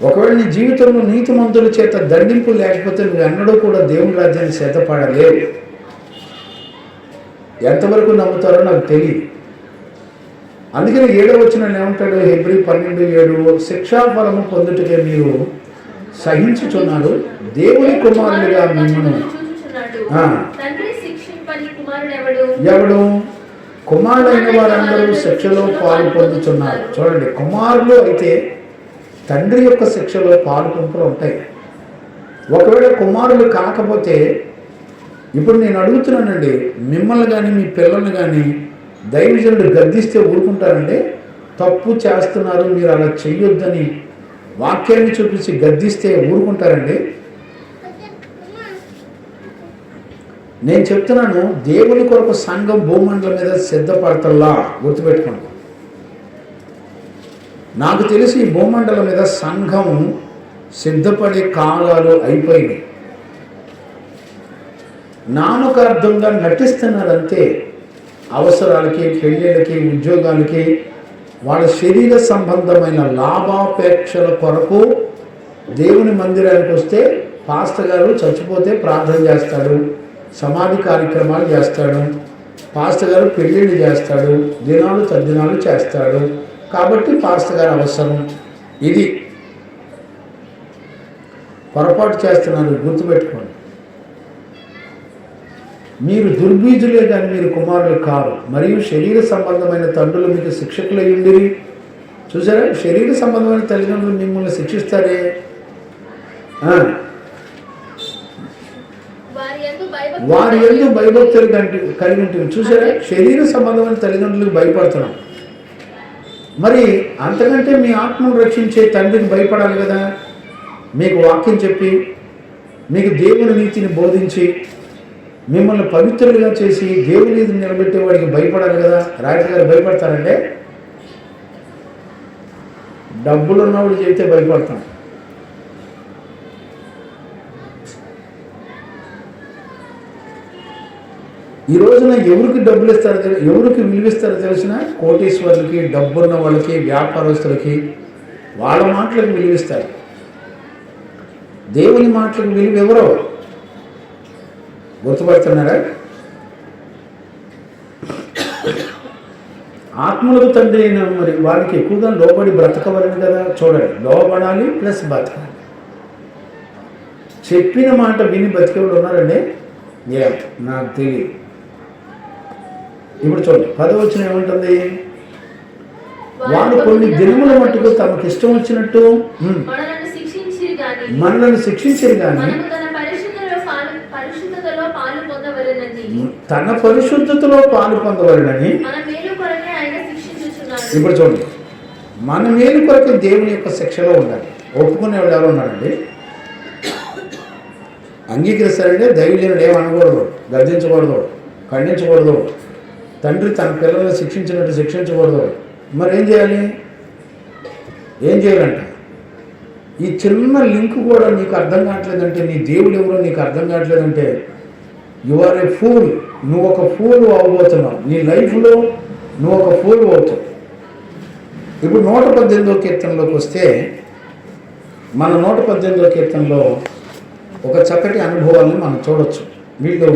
ఒకవేళ నీ జీవితంలో నీతిమంతుల చేత దండింపు లేకపోతే నువ్వు ఎన్నడూ కూడా దేవుని రాజ్యాన్ని సిద్ధపడలేవు. ఎంతవరకు నమ్ముతారో నాకు తెలియదు. అందుకని 7వ వచనంలో ఏమంటాడు? హెబ్రీ 12:7, శిక్షాఫలము పొందుటకే మీరు సహించుచున్నారు, దేవుని కుమారులుగా మిమ్మల్ని. ఎవడు? కుమారులైన వారందరూ శిక్షలో పాలు పొందుతున్నారు. చూడండి, కుమారులు అయితే తండ్రి యొక్క శిక్షలో పాలు పంపులు ఉంటాయి. ఒకవేళ కుమారులు కాకపోతే, ఇప్పుడు నేను అడుగుతున్నానండి, మిమ్మల్ని కానీ మీ పిల్లల్ని కానీ దైవజనుడు గద్దిస్తే ఊరుకుంటారండి? తప్పు చేస్తున్నారు మీరు అలా చెయ్యొద్దని వాక్యాన్ని చూపించి గద్దిస్తే ఊరుకుంటారండి? నేను చెప్తున్నాను, దేవుని కొరకు సంఘం భూమండలం మీద సిద్ధపడతల్లా, గుర్తుపెట్టుకోండి. నాకు తెలిసి ఈ భూమండలం మీద సంఘం సిద్ధపడే కాలాలు అయిపోయినాయి. నామకార్థంగా నటిస్తున్నారంతే. అవసరాలకి, పెళ్ళిళ్ళకి, ఉద్యోగాలకి, వాళ్ళ శరీర సంబంధమైన లాభాపేక్షల కొరకు దేవుని మందిరానికి వస్తే పాస్టర్ గారు చచ్చిపోతే ప్రార్థన చేస్తాడు, సమాధి కార్యక్రమాలు చేస్తాడు, పాస్టర్ గారు పెళ్ళిళ్ళు చేస్తాడు, దినాలు తద్దినాలు చేస్తాడు, కాబట్టి పాస్టర్ గారు అవసరం. ఇది పొరపాటు చేస్తున్నారు, గుర్తుపెట్టుకోండి. మీరు దుర్బీజులే కానీ మీరు కుమారులు కారు. మరియు శరీర సంబంధమైన తండ్రులు మీకు శిక్షకులై ఉండిరి. చూసారా, శరీర సంబంధమైన తల్లిదండ్రులు మిమ్మల్ని శిక్షిస్తారే. వారి యందు భయభక్తులు కలిగి ఉంటుంది. చూసారా, శరీర సంబంధమైన తల్లిదండ్రులకు భయపడుతున్నాం. మరి అంతకంటే మీ ఆత్మను రక్షించే తండ్రికి భయపడాలి కదా. మీకు వాక్యం చెప్పి, మీకు దేవుని నీతిని బోధించి, మిమ్మల్ని పవిత్రులుగా చేసి దేవుని నీతిని నిలబెట్టేవాడికి భయపడాలి కదా. రాజు గారు భయపడతారంటే డబ్బులు ఉన్నవాడు చెబితే భయపడతాం. ఈ రోజున ఎవరికి డబ్బులు ఇస్తారో ఎవరికి విలువిస్తారో తెలిసిన కోటీశ్వరులకి, డబ్బున్న వాళ్ళకి, వ్యాపారస్తులకి, వాళ్ళ మాటలకు విలువిస్తారు. దేవుని మాటలకు విలువ ఎవరో గుర్తుపడుతున్నారా? ఆత్మలకు తండ్రి అయిన మరి వారికి ఎక్కువగా లోబడి బ్రతకవలని కదా. చూడండి, లోబడాలి ప్లస్ బతకాలి. చెప్పిన మాట విని బతికేవాళ్ళు ఉన్నారండి? నాకు తెలియదు. ఇప్పుడు చూడండి, 10వ వచనం ఏమంటుంది? వారు కొన్ని దినముల మట్టుకు తమకు ఇష్టం వచ్చినట్టు మనలను శిక్షించరు కానీ తన పరిశుద్ధతలో పాలు పొందవలెనని. ఇప్పుడు చూడండి, మన మేలు కొరకు దేవుని యొక్క శిక్షలో ఉండాలి. ఒప్పుకునేవాళ్ళు ఎవరు ఉన్నారండి? అంగీకరిస్తారంటే దైవజనుడు ఏమనకూడదు, గర్జించకూడదు, ఖండించకూడదు, తండ్రి తన పిల్లలను శిక్షించినట్టు శిక్షించకూడదు. మరి ఏం చేయాలి? ఏం చేయాలంట? ఈ చిన్న లింక్ కూడా నీకు అర్థం కావట్లేదంటే, నీ దేవుడు ఎవరో నీకు అర్థం కావట్లేదంటే, యు ఆర్ ఏ ఫూల్. నువ్వు ఒక ఫూల్ అవ్వబోతున్నావు. నీ లైఫ్లో నువ్వు ఒక ఫూల్ అవుతావు. ఇప్పుడు 118వ కీర్తనలోకి వస్తే, మన 118వ కీర్తనలో ఒక చక్కటి అనుభవాన్ని మనం చూడొచ్చు. వీళ్ళు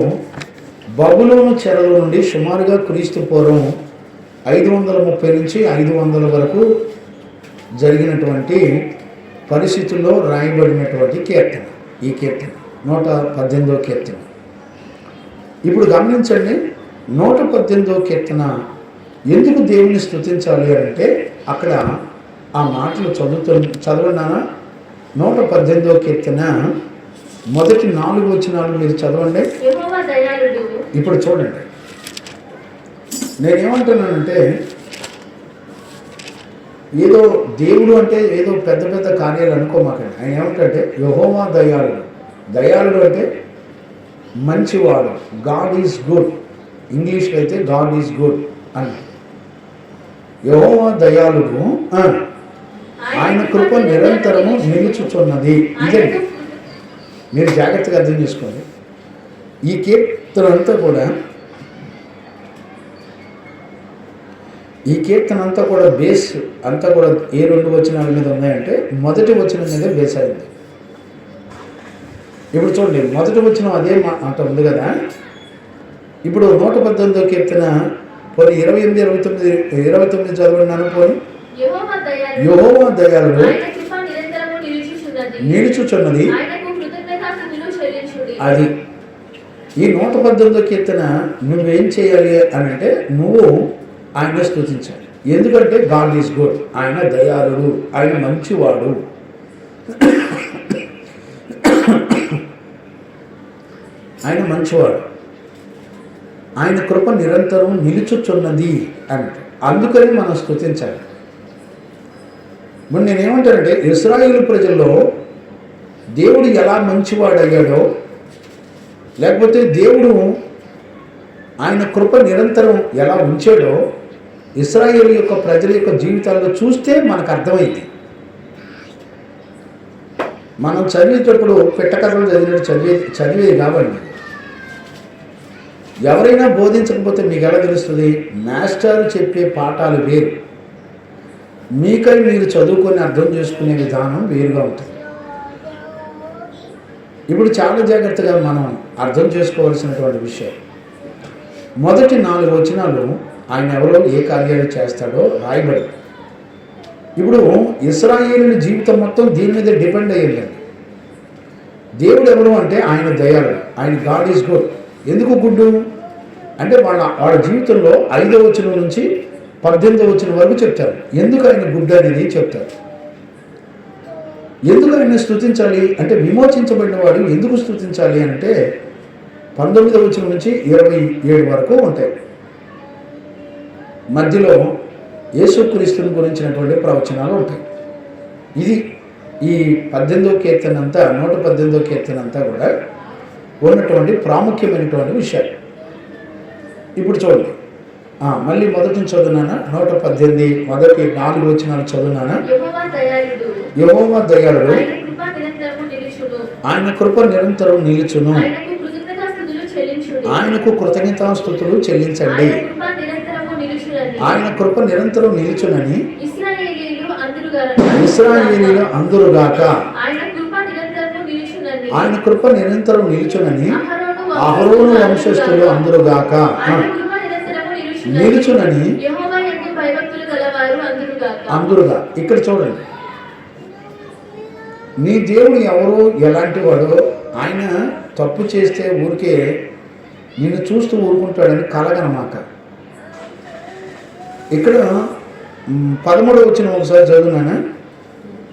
బబులోను చెరలో నుండి సుమారుగా క్రీస్తు పూర్వం 530 నుంచి 500 వరకు జరిగినటువంటి పరిస్థితుల్లో రాయబడినటువంటి కీర్తన. ఈ కీర్తన 118వ కీర్తన. ఇప్పుడు గమనించండి, 118వ కీర్తన ఎందుకు దేవుని స్తుతించాలి అంటే అక్కడ ఆ మాటలు చదవన్నానా. 118వ కీర్తన మొదటి 4 వచనాలు మీరు చదవండి. ఇప్పుడు చూడండి, నేనేమంటున్నానంటే ఏదో దేవుడు అంటే ఏదో పెద్ద పెద్ద కార్యాలు అనుకోమాకండి. ఆయన ఏమంటే యెహోవా దయాళుడు. దయాళుడు అంటే మంచివాడు. God is good. ఇంగ్లీష్లో అయితే గాడ్ ఈజ్ గుడ్ అని. యెహోవా దయాళుడు, ఆయన కృప నిరంతరము నిలుచుచున్నది. ఇదే మీరు జాగ్రత్తగా అర్థం చేసుకోండి. ఈ కీర్తన అంతా కూడా బేస్ అంతా కూడా ఏ 2 వచనాల మీద ఉన్నాయంటే మొదటి వచనం మీద బేస్ అయింది. ఇప్పుడు చూడండి, మొదటి వచనం అదే మాట ఉంది కదా. ఇప్పుడు 118వ కీర్తన పోనీ 28, 29 చదవన్నాను. పోనీ యెహోవా దయాళుడు, నిలుచుచున్నది. అది ఈ 118వ కీర్తన నువ్వేం చేయాలి అని అంటే నువ్వు ఆయన స్తుతించాలి. ఎందుకంటే గాడ్ ఈజ్ గుడ్. ఆయన దయాళుడు, ఆయన మంచివాడు. ఆయన మంచివాడు, ఆయన కృప నిరంతరం నిలుచుచున్నది అంటే అందుకని మనం స్తుతించాలి. మరి నేనేమంటానంటే ఇశ్రాయేలు ప్రజల్లో దేవుడు ఎలా మంచివాడయ్యాడో, లేకపోతే దేవుడు ఆయన కృప నిరంతరం ఎలా ఉంచాడో ఇశ్రాయేలు యొక్క ప్రజల యొక్క జీవితాల్లో చూస్తే మనకు అర్థమైంది. మనం చదివేటప్పుడు పెట్టకథలు చదివేది కాబట్టి ఎవరైనా బోధించకపోతే మీకు ఎలా తెలుస్తుంది? మాస్టర్ చెప్పే పాఠాలు వేరు, మీకై మీరు చదువుకొని అర్థం చేసుకునే విధానం వేరుగా ఉంటుంది. ఇప్పుడు చాలా జాగ్రత్తగా మనం అర్థం చేసుకోవాల్సినటువంటి విషయం, మొదటి 4 వచనాలు ఆయన ఎవరో ఏ కార్యాలు చేస్తాడో రాయబడి. ఇప్పుడు ఇశ్రాయేలు జీవితం మొత్తం దీని మీద డిపెండ్ అయ్యిందండి. దేవుడు ఎవరు అంటే ఆయన దయాళుడు, ఆయన గాడ్ ఈజ్ గుడ్. ఎందుకు గుడ్డు అంటే వాళ్ళ జీవితంలో 5వ వచనం నుంచి 18వ వచనం వరకు చెప్తారు. ఎందుకు ఆయన గుడ్ అనేది చెప్తారు. ఎందుకు ఆయన స్తుతించాలి అంటే విమోచించబడిన వాడు ఎందుకు స్తుతించాలి అంటే 19వ వచనం నుంచి 27 వరకు ఉంటాయి. మధ్యలో యేసుక్రీస్తుని గురించినటువంటి ప్రవచనాలు ఉంటాయి. ఇది ఈ 18వ కీర్తన అంతా 118వ కీర్తన అంతా కూడా ఉన్నటువంటి ప్రాముఖ్యమైనటువంటి విషయాలు. ఇప్పుడు చూడండి, మళ్ళీ మొదటి చదువునానా. 118 మొదటి 4 వచనాలు చదువునానా. యెహోవా దయాళుడు, ఆయన కృప నిరంతరం నిలుచును. ఆయనకు కృతజ్ఞతాస్తుతులు చెల్లించండి. ఆయన కృప నిరంతరం నిలుచునని ఇశ్రాయేలీయులు అందురుగాక. ఆయన కృప నిరంతరం నిలుచునని అహరోను వంశస్థులు అందురుగాక. నిలుచునని అందురుగా. ఇక్కడ చూడండి, నీ దేవుడు ఎవరు ఎలాంటి వాడో, ఆయన తప్పు చేస్తే ఊరికే నిన్ను చూస్తూ ఊరుకుంటాడని కలగనమాక. ఇక్కడ 13వ వచనం ఒకసారి చదువునానా.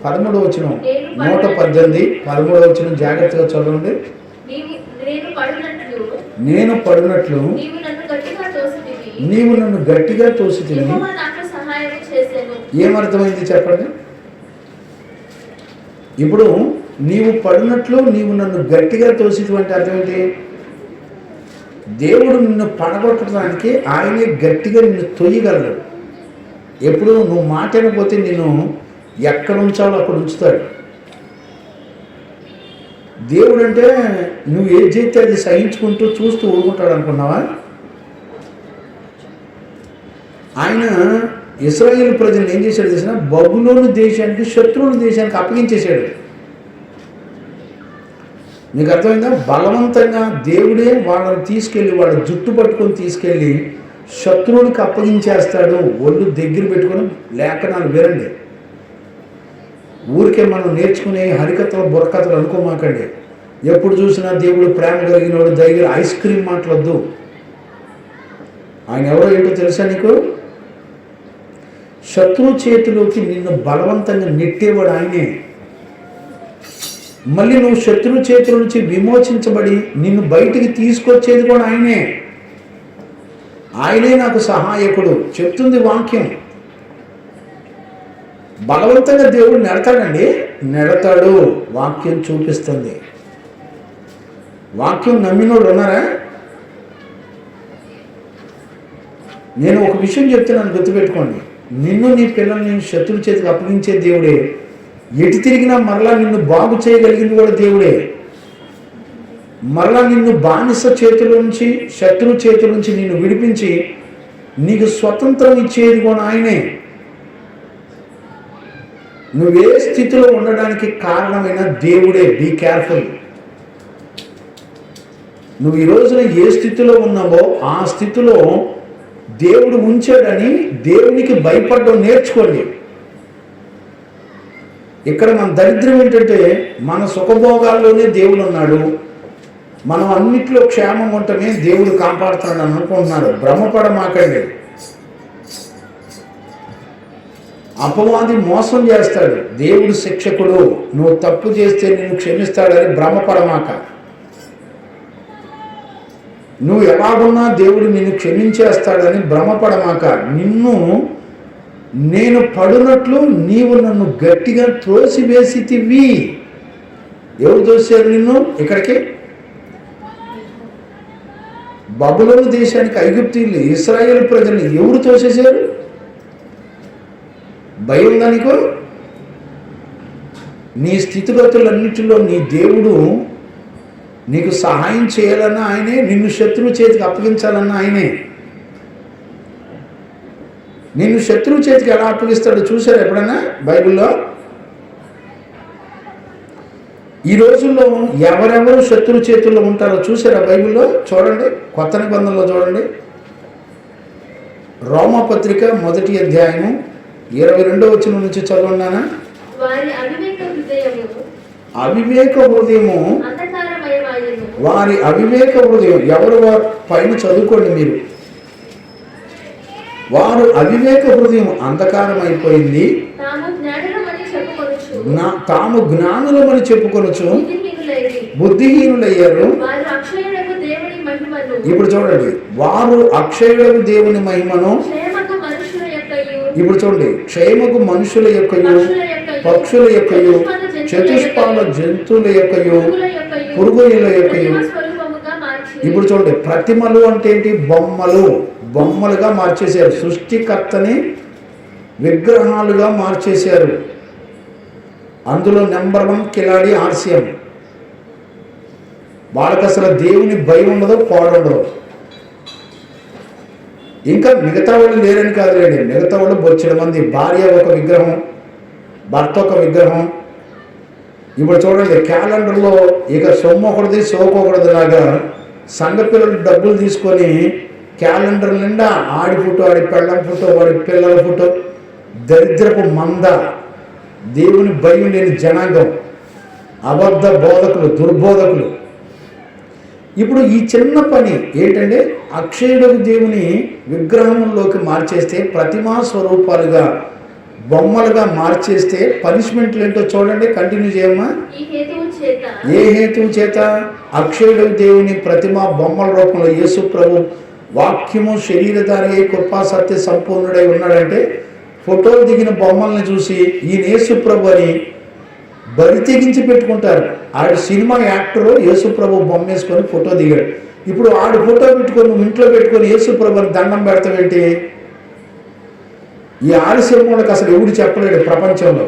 13వ వచనం 118 13వ వచనం జాగ్రత్తగా చదవండి. నేను పడినట్లు నీవు నన్ను గట్టిగా తోసితివి. ఏమర్థమైంది చెప్పండి. ఇప్పుడు నీవు పడినట్లు నీవు నన్ను గట్టిగా తోసితివి అంటే అర్థం ఏంటి? దేవుడు నిన్ను పడగొట్టడానికి ఆయనే గట్టిగా నిన్ను తొయ్యగలడు. ఎప్పుడు నువ్వు మాట అయిపోతే నిన్ను ఎక్కడ ఉంచాలో అక్కడ ఉంచుతాడు. దేవుడు అంటే నువ్వు ఏది చేస్తే అది సహించుకుంటూ చూస్తూ ఊరుకుంటాడు అనుకున్నావా? ఆయన ఇశ్రాయేలు ప్రజలను ఏం చేశాడు తెలిసిన? బబులోను దేశానికి, శత్రువుల దేశానికి అప్పగించేశాడు. మీకు అర్థమైందా? బలవంతంగా దేవుడే వాళ్ళని తీసుకెళ్ళి వాళ్ళ జుట్టు పట్టుకొని తీసుకెళ్ళి శత్రువునికి అప్పగించేస్తాడు. ఒళ్ళు దగ్గర పెట్టుకొని లేఖనాలు వినండి. ఊరికే మనం నేర్చుకునే హరికథలు బుర్రకథలు అనుకోమాకండి. ఎప్పుడు చూసినా దేవుడు ప్రేమ కలిగినోడు దగ్గర ఐస్ క్రీమ్ మాటలొద్దు. ఆయన ఎవరో ఏంటో తెలుసా నీకు? శత్రు చేతిలోకి నిన్ను బలవంతంగా నెట్టేవాడు ఆయనే. మళ్ళీ నువ్వు శత్రు చేతుల నుంచి విమోచించబడి నిన్ను బయటికి తీసుకొచ్చేది కూడా ఆయనే. ఆయనే నాకు సహాయకుడు చెప్తుంది వాక్యం. బలవంతంగా దేవుడు నెడతాడండి, నెడతాడు. వాక్యం చూపిస్తుంది. వాక్యం నమ్మినోళ్ళు ఉన్నారా? నేను ఒక విషయం చెప్తున్నాను, గుర్తుపెట్టుకోండి. నిన్ను నీ పిల్లల్ని శత్రువు చేతికి అప్పగించే దేవుడే. ఎటు తిరిగినా మరలా నిన్ను బాగు చేయగలిగింది కూడా దేవుడే. మరలా నిన్ను బానిస చేతుల నుంచి, శత్రువు చేతుల నుంచి నిన్ను విడిపించి నీకు స్వతంత్రం ఇచ్చేది కూడా ఆయనే. నువ్వే స్థితిలో ఉండడానికి కారణమైన దేవుడే. Be careful. నువ్వు ఈ రోజున ఏ స్థితిలో ఉన్నావో ఆ స్థితిలో దేవుడు ఉంచాడని దేవునికి భయపడడం నేర్చుకోండి. ఇక్కడ మన దరిద్రం ఏంటంటే మన సుఖభోగాల్లోనే దేవుడు ఉన్నాడు, మనం అన్నిట్లో క్షేమం ఉండటమే దేవుడు కాపాడుతాడు అనుకుంటున్నారు. భ్రమపడమాకండి. అపవాది మోసం చేస్తాడు. దేవుడు శిక్షకుడు, నువ్వు తప్పు చేస్తే నిన్ను క్షమిస్తాడని భ్రమపడమాక. నువ్వు ఎలాగున్నా దేవుడు నిన్ను క్షమించేస్తాడని భ్రమపడమాక. నేను పడునట్లు నీవు నన్ను గట్టిగా త్రోసివేసితివి. ఎవరు తోసారు నిన్ను ఇక్కడికి? బబులోను దేశానికి ఐగుప్తీయులు, ఇశ్రాయేలు ప్రజల్ని ఎవరు తోసేశారు? భయం ఉందా నీకు? నీ స్థితిగతులన్నిటిలో నీ దేవుడు నీకు సహాయం చేయాలన్నా ఆయనే, నిన్ను శత్రువు చేతికి అప్పగించాలన్నా ఆయనే. నిన్ను శత్రువు చేతికి ఎలా అప్పగిస్తాడో చూసారు ఎప్పుడైనా బైబిల్లో? ఈ రోజుల్లో ఎవరెవరు శత్రు చేతుల్లో ఉంటారో చూసారా బైబిల్లో? చూడండి, కొత్త నిబంధనలో చూడండి. రోమాపత్రిక 1వ అధ్యాయము 22వ వచనం నుంచి చదవండినా. అవివేక హృదయము, వారి అవివేక హృదయం. ఎవరు వారు? పైన చదువుకోండి మీరు. వారు అవివేక హృదయం అంధకారం అయిపోయింది, తాము జ్ఞానులమని చెప్పుకొనొచ్చు బుద్ధిహీనులయ్యారు. ఇప్పుడు చూడండి, వారు అక్షయుడకు దేవుని మహిమను. ఇప్పుడు చూడండి, క్షేమకు మనుషుల యొక్కయు, పక్షుల యొక్కయు, చతుష్పాల జంతువుల యొక్కయు, పురుగుల యొక్కయు. ఇప్పుడు చూడండి, ప్రతిమలు అంటే ఏంటి? బొమ్మలుగా మార్చేశారు. సృష్టికర్తని విగ్రహాలుగా మార్చేశారు. అందులో నెంబర్ 1 కిలాడి ఆర్సిఎం. వాళ్ళకి అసలు దేవుని భయం ఉండదు, పాడుండదు. ఇంకా మిగతా వాళ్ళు లేరని కాదులేండి, మిగతా వాళ్ళు బొచ్చిన మంది. భార్య ఒక విగ్రహం, భర్త ఒక విగ్రహం. ఇప్పుడు చూడండి, క్యాలెండర్లో ఇక సొమ్ము ఒకటిది సోకొకటిది లాగా సంఘ పిల్లలు డబ్బులు తీసుకొని క్యాలెండర్ నిండా ఆడి ఫోటో, ఆడి పెళ్ళం ఫోటో, వాడి పిల్లల ఫోటో. దరిద్రపు మంద, దేవుని భయం లేని జనాంగం, అబద్ధ బోధకులు, దుర్బోధకులు. ఇప్పుడు ఈ చిన్న పని ఏంటంటే, అక్షయుడకు దేవుని విగ్రహంలోకి మార్చేస్తే, ప్రతిమా స్వరూపాలుగా బొమ్మలుగా మార్చేస్తే పనిష్మెంట్లు ఏంటో చూడండి. కంటిన్యూ చేయమ్మా. ఏ హేతువు చేత? అక్షయుడు దేవుని ప్రతిమ బొమ్మల రూపంలో యేసు ప్రభు వాక్యము శరీరధారి కృపా సత్య సంపూర్ణుడై ఉన్నాడంటే, ఫోటోలు దిగిన బొమ్మల్ని చూసి ఈయన యేసు ప్రభు అని బరి తెగించి పెట్టుకుంటారు. ఆడు సినిమా యాక్టరు యేసు ప్రభు బొమ్మ వేసుకొని ఫోటో దిగాడు. ఇప్పుడు ఆడు ఫోటో పెట్టుకొని నువ్వు ఇంట్లో పెట్టుకొని యేసు ప్రభు అని దండం పెడతావేంటి? ఈ ఆలస్యంలోకి అసలు ఎవడు చెప్పలేడు ప్రపంచంలో.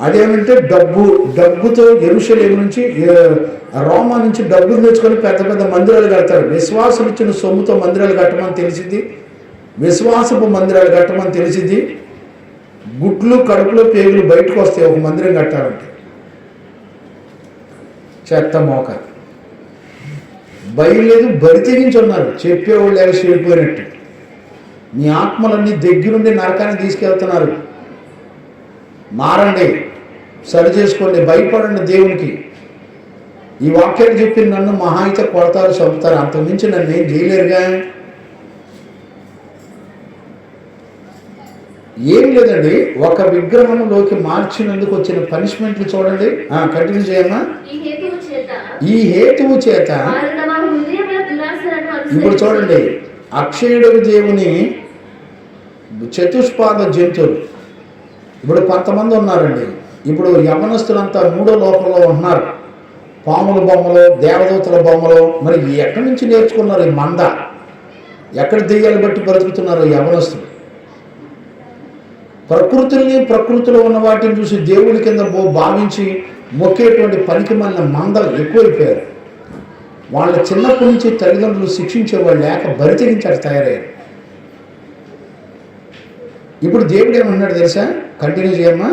అదేమంటే డబ్బుతో యెరూషలేము నుంచి, రోమా నుంచి డబ్బులు తెచ్చుకొని పెద్ద పెద్ద మందిరాలు కడతారు. విశ్వాసం ఇచ్చిన సొమ్ముతో మందిరాలు కట్టమని తెలిసింది, విశ్వాసపు మందిరాలు కట్టమని తెలిసింది. గుడ్లు కడుపులో పేగులు బయటకు వస్తాయి ఒక మందిరం కట్టాలంటే. చెత్త మోక భయం లేదు, బరి తెగించి ఉన్నారు. చెప్పేవాళ్ళు ఎలా చెడిపోయినట్టు. మీ ఆత్మలన్నీ దగ్గరుండి నరకాన్ని తీసుకెళ్తున్నారు. మారండి, సరి చేసుకోండి, భయపడండి దేవునికి. ఈ వాక్యాలు చెప్పి నన్ను మహా అయితే కొడతారు, చంపుతారు, అంతకుమించి నన్ను ఏం చేయలేరుగా. ఏం లేదండి, ఒక విగ్రహంలోకి మార్చినందుకు వచ్చిన పనిష్మెంట్లు చూడండి. కంటిన్యూ చేయమ్మా. ఈ హేతువు చేత ఇప్పుడు చూడండి, అక్షయుడు దేవుని చతుష్పాద జంతువులు. ఇప్పుడు కొంతమంది ఉన్నారండి, ఇప్పుడు యవనస్తులంతా మూడో లోకంలో ఉన్నారు. పాముల బొమ్మలు, దేవదూతల బొమ్మలు, మరి ఎక్కడి నుంచి నేర్చుకున్నారు ఈ మంద? ఎక్కడ దెయ్యాలు బట్టి బ్రతుకుతున్నారు యవనస్తులు? ప్రకృతిలో ఉన్న వాటిని చూసి దేవుడి కింద భావించి మొక్కేటువంటి పనికి మన మందలు ఎక్కువైపోయారు. వాళ్ళ చిన్నప్పటి నుంచి తల్లిదండ్రులు శిక్షించేవాళ్ళు లేక బరితెగించారు, తయారయ్యారు. ఇప్పుడు దేవుడు ఏమన్నాడు తెలుసా? కంటిన్యూ చేయమ్మా.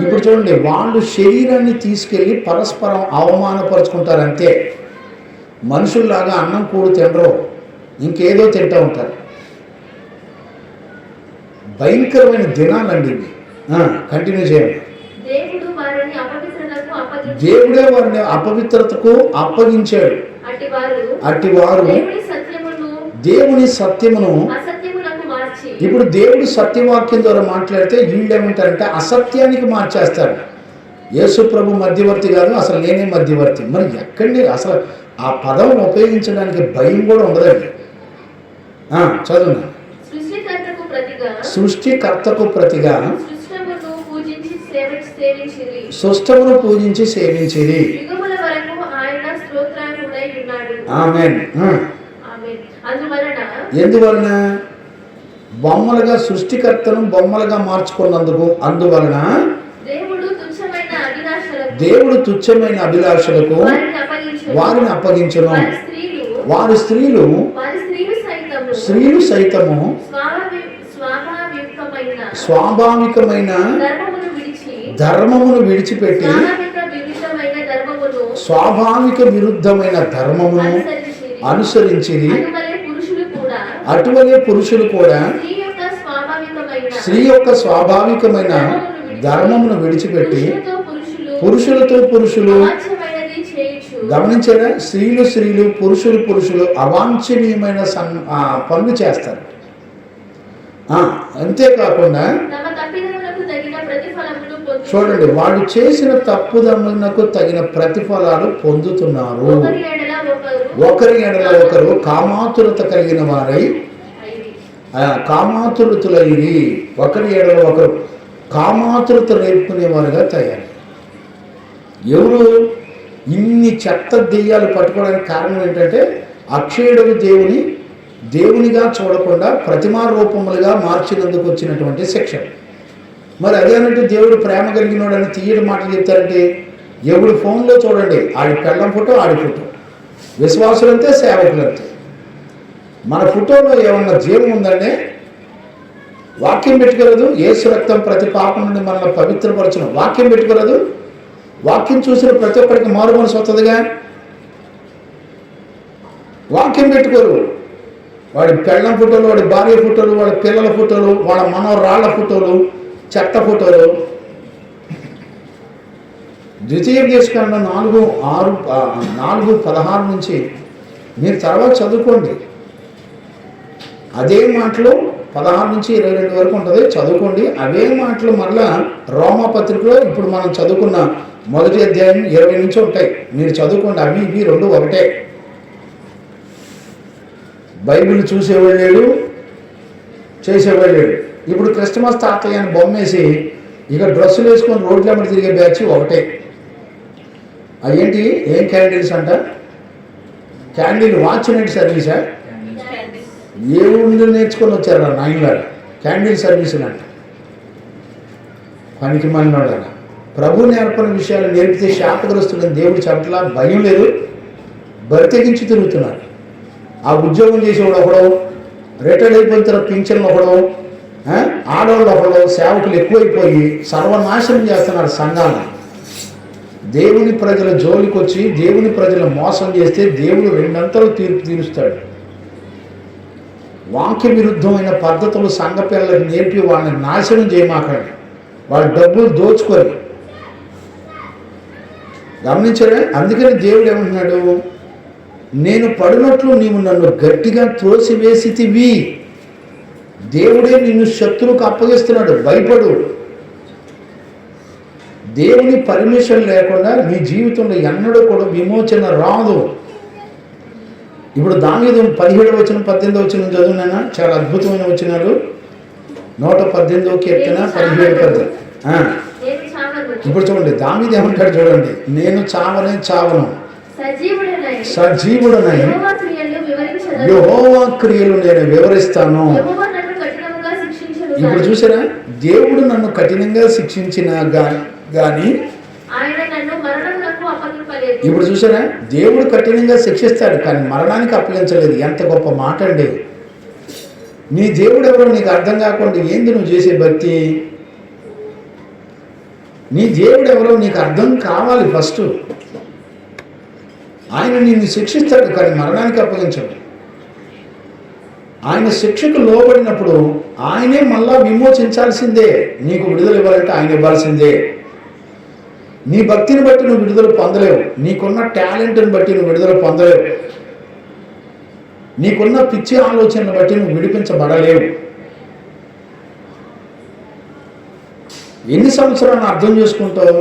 ఇప్పుడు చూడండి, వాళ్ళు శరీరాన్ని తీసుకెళ్ళి పరస్పరం అవమానపరుచుకుంటారు అంతే. మనుషుల్లాగా అన్నం కూడు తినరు, ఇంకేదో తింటూ ఉంటారు. భయంకరమైన దినాలండి ఇవి. కంటిన్యూ చేయండి. దేవుడే వారిని అపవిత్రతకు అప్పగించాడు. అట్టివారు దేవుని సత్యమును, ఇప్పుడు దేవుడు సత్యవాక్యం ద్వారా మాట్లాడితే వీళ్ళు ఏమంటారంటే అసత్యానికి మార్చేస్తారు. యేసు ప్రభు మధ్యవర్తి కాదు, అసలు నేనే మధ్యవర్తి. మరి ఎక్కడి అసలు ఆ పదం ఉపయోగించడానికి భయం కూడా ఉండదండి. చదువు. సృష్టికర్తకు ప్రతిగా సృష్టమును పూజించి సేవించిరి. ఆమేన్. ఎందువలన? బొమ్మలుగా సృష్టికర్తను బొమ్మలుగా మార్చుకున్నందుకు. అందువలన దేవుడు తుచ్చమైన అభిలాషలకు వారిని అప్పగించును. వారి స్త్రీలు సైతము స్వాభావికమైన ధర్మమును విడిచిపెట్టి స్వాభావిక విరుద్ధమైన ధర్మమును అనుసరించిరి. అటువలే పురుషులు కూడా స్త్రీ యొక్క స్వాభావికమైన ధర్మమును విడిచిపెట్టి పురుషులతో పురుషులు, గమనించారా? స్త్రీలు పురుషులు అవాంఛనీయమైన పనులు చేస్తారు. అంతేకాకుండా చూడండి, వాళ్ళు చేసిన తప్పుదములకు తగిన ప్రతిఫలాలు పొందుతున్నారు. ఒకరి ఎడల ఒకరు కామాతురత కలిగిన వారై కామాతురతులైరి. ఒకరి ఎడల ఒకరు కామాతురత నేర్పుకునేవారుగా తయారు. ఎవరు ఇన్ని చెత్త దెయ్యాలు పట్టుకోవడానికి కారణం ఏంటంటే అక్షయుడు దేవునిగా చూడకుండా ప్రతిమా రూపములుగా మార్చినందుకు వచ్చినటువంటి శిక్ష. మరి అదేనంటే దేవుడు ప్రేమ కలిగినోడని తీయడం మాటలు చెప్తారంటే, ఎవడు ఫోన్లో చూడండి ఆడి పెళ్ళం ఫోటో, ఆడి ఫోటో. విశ్వాసులంతే, సేవకులంతే. మన ఫోటోలో ఏమన్నా జీవం ఉందండి? వాక్యం పెట్టుకోలేదు. యేసు రక్తం ప్రతి పాపం నుండి మనల్ని పవిత్రపరచిన వాక్యం పెట్టుకోలేదు. వాక్యం చూసిన ప్రతి ఒక్కరికి మారు మనసు వస్తుందిగా. వాక్యం పెట్టుకోరు. వాడి పెళ్ళం ఫోటోలు, వాడి భార్య ఫోటోలు, వాడి పిల్లల ఫోటోలు, వాళ్ళ మనోరాళ్ల ఫోటోలు, చెత్త ఫోటోలు. ద్వితీయోపదేశకాండం 4:16 నుంచి మీరు తర్వాత చదువుకోండి. అదే మాటలు 16 నుంచి 22 వరకు ఉంటుంది, చదువుకోండి. అవే మాటలు మరలా రోమాపత్రికలో ఇప్పుడు మనం చదువుకున్న మొదటి అధ్యాయం 20 నుంచి ఉంటాయి. మీరు చదువుకోండి. అవి ఇవి రెండు ఒకటే. బైబిల్ చూసేవాళ్ళు లేడు, చేసేవాళ్ళు లేడు. ఇప్పుడు క్రిస్టమస్ తాతయ్య అని బొమ్మేసి ఇక డ్రెస్సులు వేసుకొని రోడ్ల మీద తిరిగే బ్యాచ్ ఒకటే. అదేంటి? ఏం క్యాండిల్స్ అంట? క్యాండిల్ వాచ్ నైట్ సర్వీసా? ఏ ఊళ్ళో నేర్చుకొని వచ్చారా నాయనలాగా క్యాండిల్ సర్వీసులు అంట. పనికి మన్నోళ్ళ ప్రభు నేర్పణ విషయాలు నేర్పితే శాపగ్రస్తులని దేవుడు చెప్పట్లా. భయం లేదు, బరితెగించి తిరుగుతున్నారు. ఆ ఉద్యోగం చేసేవాడు ఒకడు, రిటైర్డ్ అయిపోయిన తర్వాత పింఛన్లు ఒకడు, ఆడవాళ్ళు ఒకడు, సేవకులు ఎక్కువైపోయి సర్వనాశనం చేస్తున్నారు సంఘాలను. దేవుని ప్రజల జోలికి వచ్చి దేవుని ప్రజలు మోసం చేస్తే దేవుడు రెండంతలు తీర్పు తీరుస్తాడు. వాక్య విరుద్ధమైన పద్ధతులు సంఘ పిల్లలకు నేర్పి వాళ్ళని నాశనం చేయమాకండి. వాళ్ళ డబ్బులు దోచుకొని. గమనించారా? అందుకని దేవుడు ఏమంటున్నాడు, నేను పడినట్లు నీవు నన్ను గట్టిగా త్రోసివేసితివి. దేవుడే నిన్ను శత్రువుకు అప్పగిస్తున్నాడు. భయపడు. దేవుని పర్మిషన్ లేకుండా నీ జీవితంలో ఎన్నడూ కూడా విమోచన రాదు. ఇప్పుడు దావీదు 17వ వచనం 18వ వచనం చదువునానా, చాలా అద్భుతమైన వచనాలు. 118వ కీర్తన 17-18. ఇప్పుడు చూడండి, దావీదు ఏమంటాడు చూడండి, నేను చావను, సజీవుడనై యెహోవా క్రియలు నేను వివరిస్తాను. ఇప్పుడు చూసారా, దేవుడు నన్ను కఠినంగా శిక్షించిన గాని, ఇప్పుడు చూసారా, దేవుడు కఠినంగా శిక్షిస్తాడు కానీ మరణానికి అప్పగించలేదు. ఎంత గొప్ప మాట అండి. నీ దేవుడు ఎవరో నీకు అర్థం కాకుండా ఏంది నువ్వు చేసే భక్తి? నీ దేవుడు ఎవరో నీకు అర్థం కావాలి ఫస్ట్. ఆయన నిన్ను శిక్షిస్తాడు కానీ మరణానికి అప్పగించడు. ఆయన శిక్షకు లోబడినప్పుడు ఆయనే మళ్ళా విమోచించాల్సిందే. నీకు విడుదల ఇవ్వాలంటే ఆయన ఇవ్వాల్సిందే. నీ భక్తిని బట్టి నువ్వు విడుదల పొందలేవు. నీకున్న టాలెంట్ని బట్టి నువ్వు విడుదల పొందలేవు. నీకున్న పిచ్చి ఆలోచనను బట్టి నువ్వు విడిపించబడలేవు. ఎన్ని సంవత్సరాలను అర్థం చేసుకుంటావు?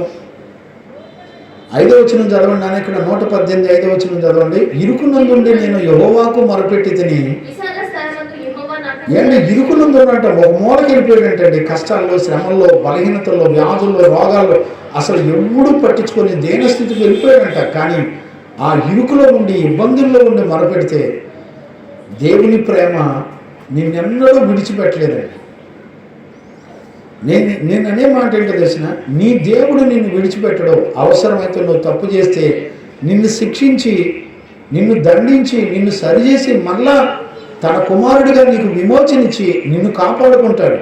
5వ వచనం చదవండి నాన్న. ఇక్కడ 118 5వ వచనం చదవండి. ఇరుకునందుండి నేను యెహోవాకు మొరపెట్టి తిని. ఏంటి ఇరుకునందున్నట్ట? ఒక మూలకి వెళ్ళిపోయాడంటండి. కష్టాల్లో, శ్రమల్లో, బలహీనతల్లో, వ్యాధుల్లో, రోగాల్లో అసలు ఎవ్వడూ పట్టించుకొని దేనస్థితికి వెళ్ళిపోయాడంట. కానీ ఆ ఇరుకులో ఉండి, ఇబ్బందుల్లో ఉండి మొరపెడితే దేవుని ప్రేమ నిన్నెన్నడూ విడిచిపెట్టలేదండి. నేను అనే మాట ఏంటో తెలిసిన, నీ దేవుడు నిన్ను విడిచిపెట్టడం. అవసరమైతే నువ్వు తప్పు చేస్తే నిన్ను శిక్షించి, నిన్ను దండించి, నిన్ను సరిచేసి మళ్ళా తన కుమారుడిగా నీకు విమోచనిచ్చి నిన్ను కాపాడుకుంటాడు.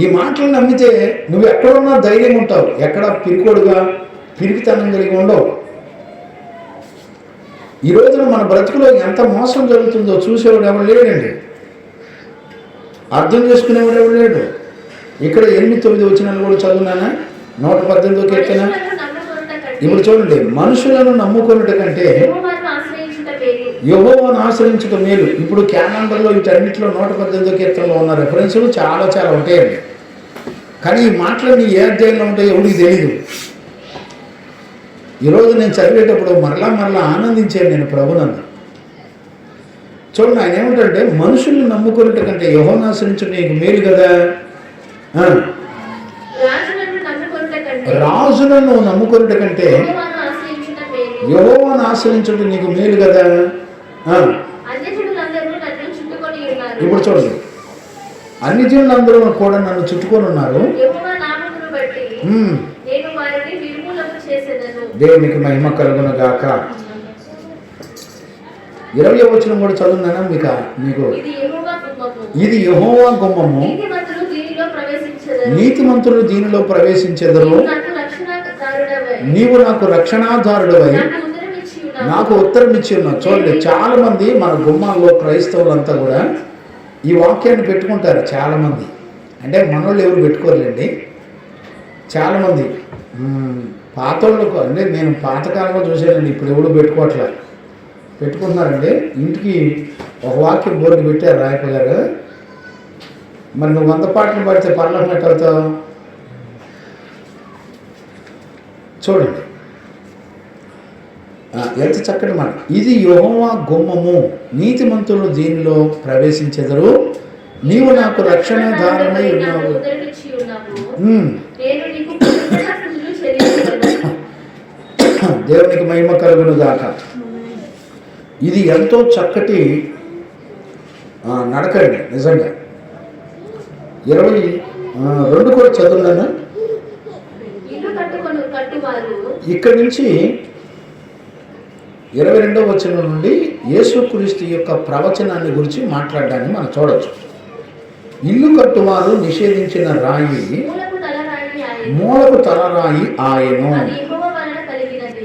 ఈ మాటలు నమ్మితే నువ్వు ఎక్కడున్నా ధైర్యం ఉంటావు. ఎక్కడ పిరికోడుగా, పిరికితనం కలిగి ఉండవు. ఈ రోజున మన బ్రతుకులో ఎంత మోసం జరుగుతుందో చూసేవాడు ఎవరు లేడండి. అర్థం చేసుకునేవాడు ఎవరు లేడు. ఇక్కడ 8-9 వచనాలు కూడా చదువునానా. 118వ కీర్తన. ఇప్పుడు చూడండి, మనుషులను నమ్ముకున్నట కంటే యెహోవాను ఆశ్రయించుట మేలు. ఇప్పుడు క్యాలెండర్లో వీటన్నిటిలో 118వ కీర్తనలో ఉన్న రెఫరెన్సులు చాలా చాలా ఉంటాయండి. కానీ ఈ మాటలన్నీ ఏ అధ్యాయంలో ఉంటాయో ఎవరికి తెలియదు. ఈరోజు నేను చదివేటప్పుడు మరలా ఆనందించాను నేను ప్రభునందు. చూడండి, ఆయన ఏమంటాడంటే, మనుషుల్ని నమ్ముకున్నట కంటే యెహోవాను ఆశ్రయించుట నీకు మేలు కదా. రాజులను నమ్ముకున్నట కంటే యెహోవాను ఆశ్రయించుట నీకు మేలు కదా. ఇప్పుడు చూడండి, అన్ని జనులందరూ కూడా నన్ను చుట్టుకొని ఉన్నారు. దేవునికి మహిమ కలుగును గాక. 20వ వచనం కూడా చదువున్నానా మీకు. ఇది యెహోవా గుమ్మము, నీతిమంతులు దీనిలో ప్రవేశించెదరు. నీవు నాకు రక్షణాధారుడవై నాకు ఉత్తరం ఇచ్చి ఉన్నావు. చూడండి, చాలా మంది మన గుమ్మాల్లో క్రైస్తవులంతా కూడా ఈ వాక్యాన్ని పెట్టుకుంటారు. చాలామంది అంటే మనోళ్ళు ఎవరు పెట్టుకోరులేండి. చాలామంది పాతోళ్ళకు, అంటే నేను పాతకాలంలో చూసానండి, ఇప్పుడు ఎవరు పెట్టుకుంటున్నారండి. ఇంటికి ఒక వాక్యం బోర్డు పెట్టారు రాయప్ప గారు. మరి నువ్వు 100 పాటలు పడితే పర్లోకం ఎట్ట అవుతావు? చూడండి ఎంత చక్కటి మాట. ఇది యెహోవా గుమ్మము, నీతిమంతులు దీనిలో ప్రవేశించెదరు. నీవు నాకు రక్షణాధారమై ఉన్నావు. దేవునికి మహిమ కలుగును గాక. ఇది ఎంతో చక్కటి నడకండి నిజంగా. 22 కూడా చదువున్నాను. ఇక్కడి నుంచి 22వ వచనం నుండి యేసుక్రీస్తు యొక్క ప్రవచనాన్ని గురించి మాట్లాడడాన్ని మనం చూడవచ్చు. ఇల్లు కట్టువారు నిషేధించిన రాయి మూలకు తలరాయి ఆయను,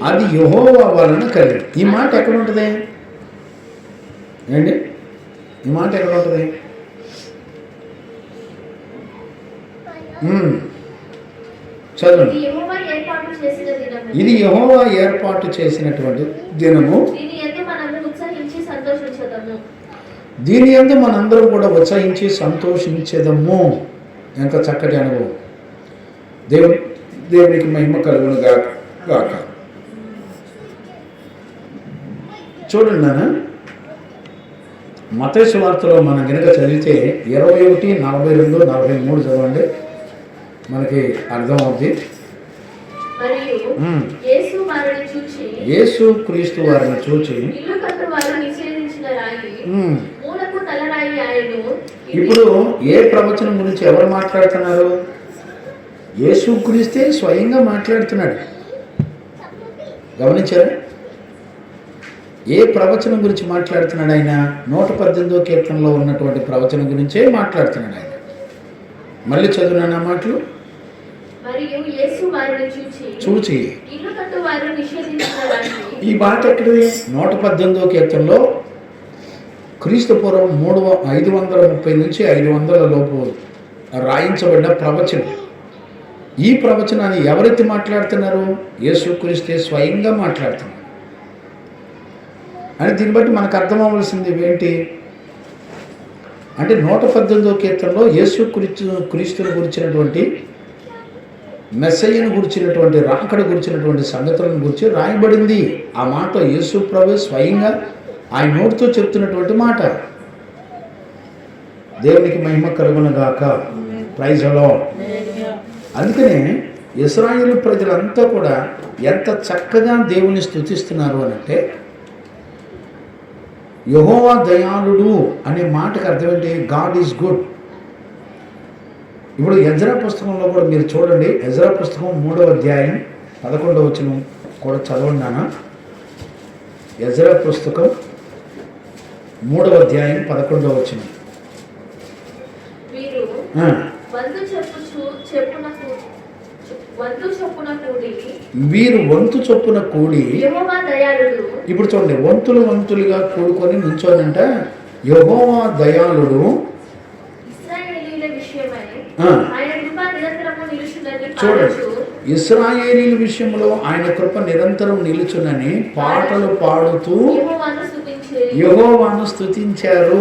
అది యెహోవా వలన కలిగి. ఈ మాట ఎక్కడ ఉంటుంది ఏంటి? ఈ మాట ఎక్కడ ఉంటుంది? చదవండి. ఇది యెహోవా ఏర్పాటు చేసినటువంటి దినము, దీని యందు మనందరం కూడా ఉత్సహించి సంతోషించేదము. ఎంత చక్కటి అనుభవం! దేవునికి మహిమ కలుగును గాక. చూడండి నాన్న, మత్తయి సువార్తలో మనం గనుక చదివితే 21, 42, 43 చదవండి, మనకి అర్థమవుద్ది. యేసు క్రీస్తు వారిని చూచి ఇప్పుడు ఏ ప్రవచనం గురించి ఎవరు మాట్లాడుతున్నారు? యేసు క్రీస్తే స్వయంగా మాట్లాడుతున్నాడు. గమనించారా? ఏ ప్రవచనం గురించి మాట్లాడుతున్నాడు ఆయన? 118వ కీర్తనలో ఉన్నటువంటి ప్రవచనం గురించే మాట్లాడుతున్నాడు ఆయన. మళ్ళీ చదువునా మాటలు. చూచి ఈ మాట ఎక్కడిది? 118వ కీర్తనలో క్రీస్తు పూర్వం 530 నుంచి 500 లోపు రాయించబడిన ప్రవచనం. ఈ ప్రవచనాన్ని ఎవరైతే మాట్లాడుతున్నారు? యేసుక్రీస్తే స్వయంగా మాట్లాడుతున్నారు. అని దీన్ని బట్టి మనకు అర్థం అవ్వాల్సింది ఏంటి అంటే 118వ కీర్తనలో క్రీస్తుని గురించినటువంటి, మెస్సయ్యను గురించినటువంటి, రాకడ గురించినటువంటి సంగతులను గురించి రాయబడింది. ఆ మాట యేసు ప్రభువే స్వయంగా ఆయన నోటితో చెప్తున్నటువంటి మాట. దేవునికి మహిమ కలుగును గాక. Praise the Lord. అందుకనే ఇశ్రాయేలు ప్రజలంతా కూడా ఎంత చక్కగా దేవుని స్తుతిస్తున్నారు అని అంటే, యెహోవా దయాళుడు అనే మాటకు అర్థం ఏంటి? God is good. ఇప్పుడు ఎజ్రా పుస్తకంలో కూడా మీరు చూడండి, ఎజ్రా పుస్తకం 3వ అధ్యాయం 11వ వచనం కూడా చదవండి నాన్న. ఎజ్రా పుస్తకం 3వ అధ్యాయం 11వ వచనం. వీరు వంతు చొప్పున కూడి, ఇప్పుడు చూడండి, వంతులుగా కూడుకొని నుంచోనంట యెహోవా దయాళుడు, చూడండి, ఇశ్రాయేలీల విషయంలో ఆయన కృప నిరంతరం నిలుచునని పాటలు పాడుతూ యెహోవాను స్తుతించారు.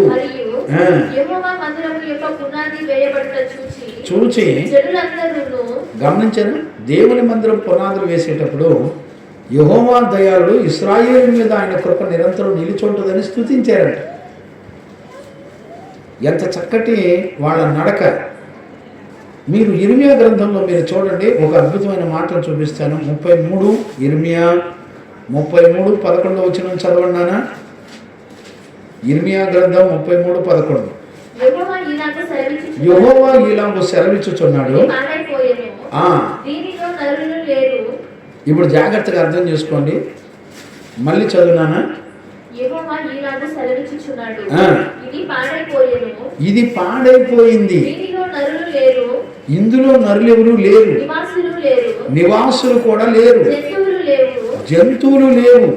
చూచి గమనించారు, దేవుని మందిరం పునాదులు వేసేటప్పుడు యెహోవా దయాళుడు, ఇశ్రాయేలు మీద ఆయన కృప నిరంతరం నిలిచుంటుందని స్తుతించారంట. ఎంత చక్కటి వాళ్ళ నడక! మీరు ఇర్మియా గ్రంథంలో మీరు చూడండి, ఒక అద్భుతమైన మాటను చూపిస్తాను. 33 ఇర్మియా 33 11 వచనం చదవండి నాన్న. ఇర్మియా గ్రంథం 33:11. యెహోవా ఇలాగ సెలవిచ్చుచున్నాడు. ఇప్పుడు జాగ్రత్తగా అర్థం చేసుకోండి, మళ్ళీ చదువునానా. ఇది పాడైపోయింది, ఇందులో నరులెవరు లేరు, నివాసులు కూడా లేరు, జంతువులు లేవు.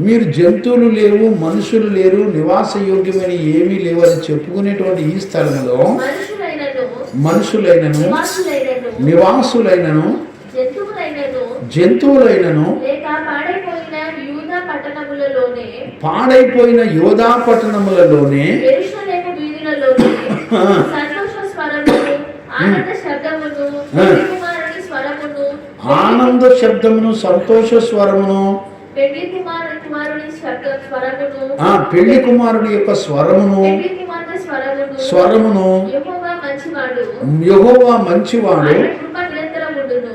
మీరు జంతువులు లేవు, మనుషులు లేరు, నివాస యోగ్యమైన ఏమీ లేవు అని చెప్పుకునేటువంటి ఈ స్థలంలో మనుషులైనను, నివాసులైనను, జంతువులైనను, పాడైపోయిన యోధా పట్టణములలోనే ఆనంద శబ్దమును, సంతోష స్వరమును, పెళ్లి కుమారుని యొక్క స్వరమును యెహోవా మంచివాడు.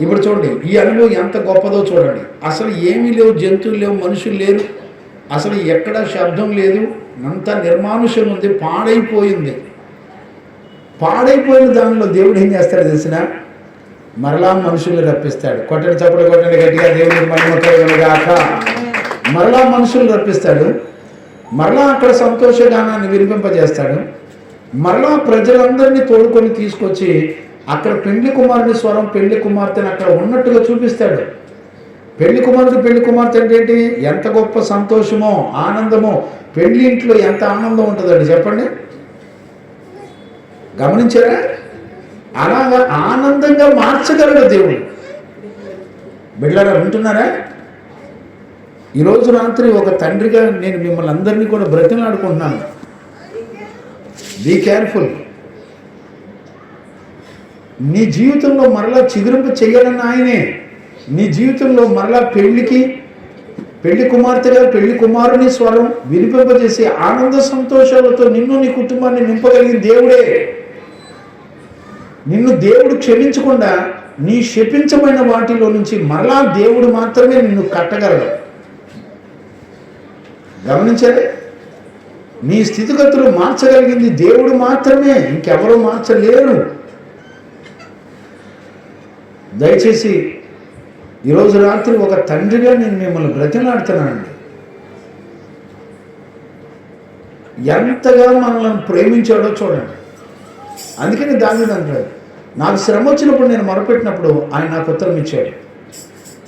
ఇప్పుడు చూడండి, ఈ అనుభవం ఎంత గొప్పదో చూడండి. అసలు ఏమీ లేవు, జంతువులు లేవు, మనుషులు లేరు, అసలు ఎక్కడ శబ్దం లేదు, అంత నిర్మానుష్యం ఉంది, పాడైపోయింది. పాడైపోయిన దానిలో దేవుడు ఏం చేస్తాడు తెలిసిన? మరలా మనుషుల్ని రప్పిస్తాడు. కొట్టండి, చప్పుడు కొట్టండి గట్టిగా, దేవుడికి మహిమ కలుగును గాక. మరలా మనుషులు రప్పిస్తాడు, మరలా అక్కడ సంతోషగానాన్ని వినిపింపజేస్తాడు, మరలా ప్రజలందరినీ తోడుకొని తీసుకొచ్చి అక్కడ పెళ్లి కుమారుని స్వరం, పెళ్లి కుమార్తెను అక్కడ ఉన్నట్టుగా చూపిస్తాడు. పెళ్లి కుమారుడు పెళ్లి కుమార్తె అంటే ఏంటి? ఎంత గొప్ప సంతోషమో ఆనందమో. పెళ్లి ఇంట్లో ఎంత ఆనందం ఉంటుందండి చెప్పండి, గమనించారా? అలాగా ఆనందంగా మార్చగలడు దేవుడు. బిడ్డలారా వింటున్నారా? ఈరోజు రాత్రి ఒక తండ్రిగా నేను మిమ్మల్ని అందరినీ కూడా బ్రతిమలాడుకుంటున్నాను. Be careful. నీ జీవితంలో మరలా చిగురింప చేయాలన్న ఆయనే నీ జీవితంలో మరలా పెళ్లి కుమార్తెగా పెళ్లి కుమారుని స్వరం వినిపింపజేసి ఆనంద సంతోషాలతో నిన్ను నీ కుటుంబాన్ని నింపగలిగిన దేవుడే. నిన్ను దేవుడు క్షమించకుండా నీ శపించమైన వాటిలో నుంచి మరలా దేవుడు మాత్రమే నిన్ను కట్టగలడు. గమనించారే? నీ స్థితిగతులు మార్చగలిగింది దేవుడు మాత్రమే, ఇంకెవరూ మార్చలేరు. దయచేసి ఈరోజు రాత్రి ఒక తండ్రిగా నేను మిమ్మల్ని బ్రతిమలాడుతున్నానండి. ఎంతగా మనల్ని ప్రేమించాడో చూడండి. అందుకని దావీదు అంటాడు, నాకు శ్రమ వచ్చినప్పుడు నేను మొరపెట్టినప్పుడు ఆయన నాకు ఉత్తరం ఇచ్చాడు.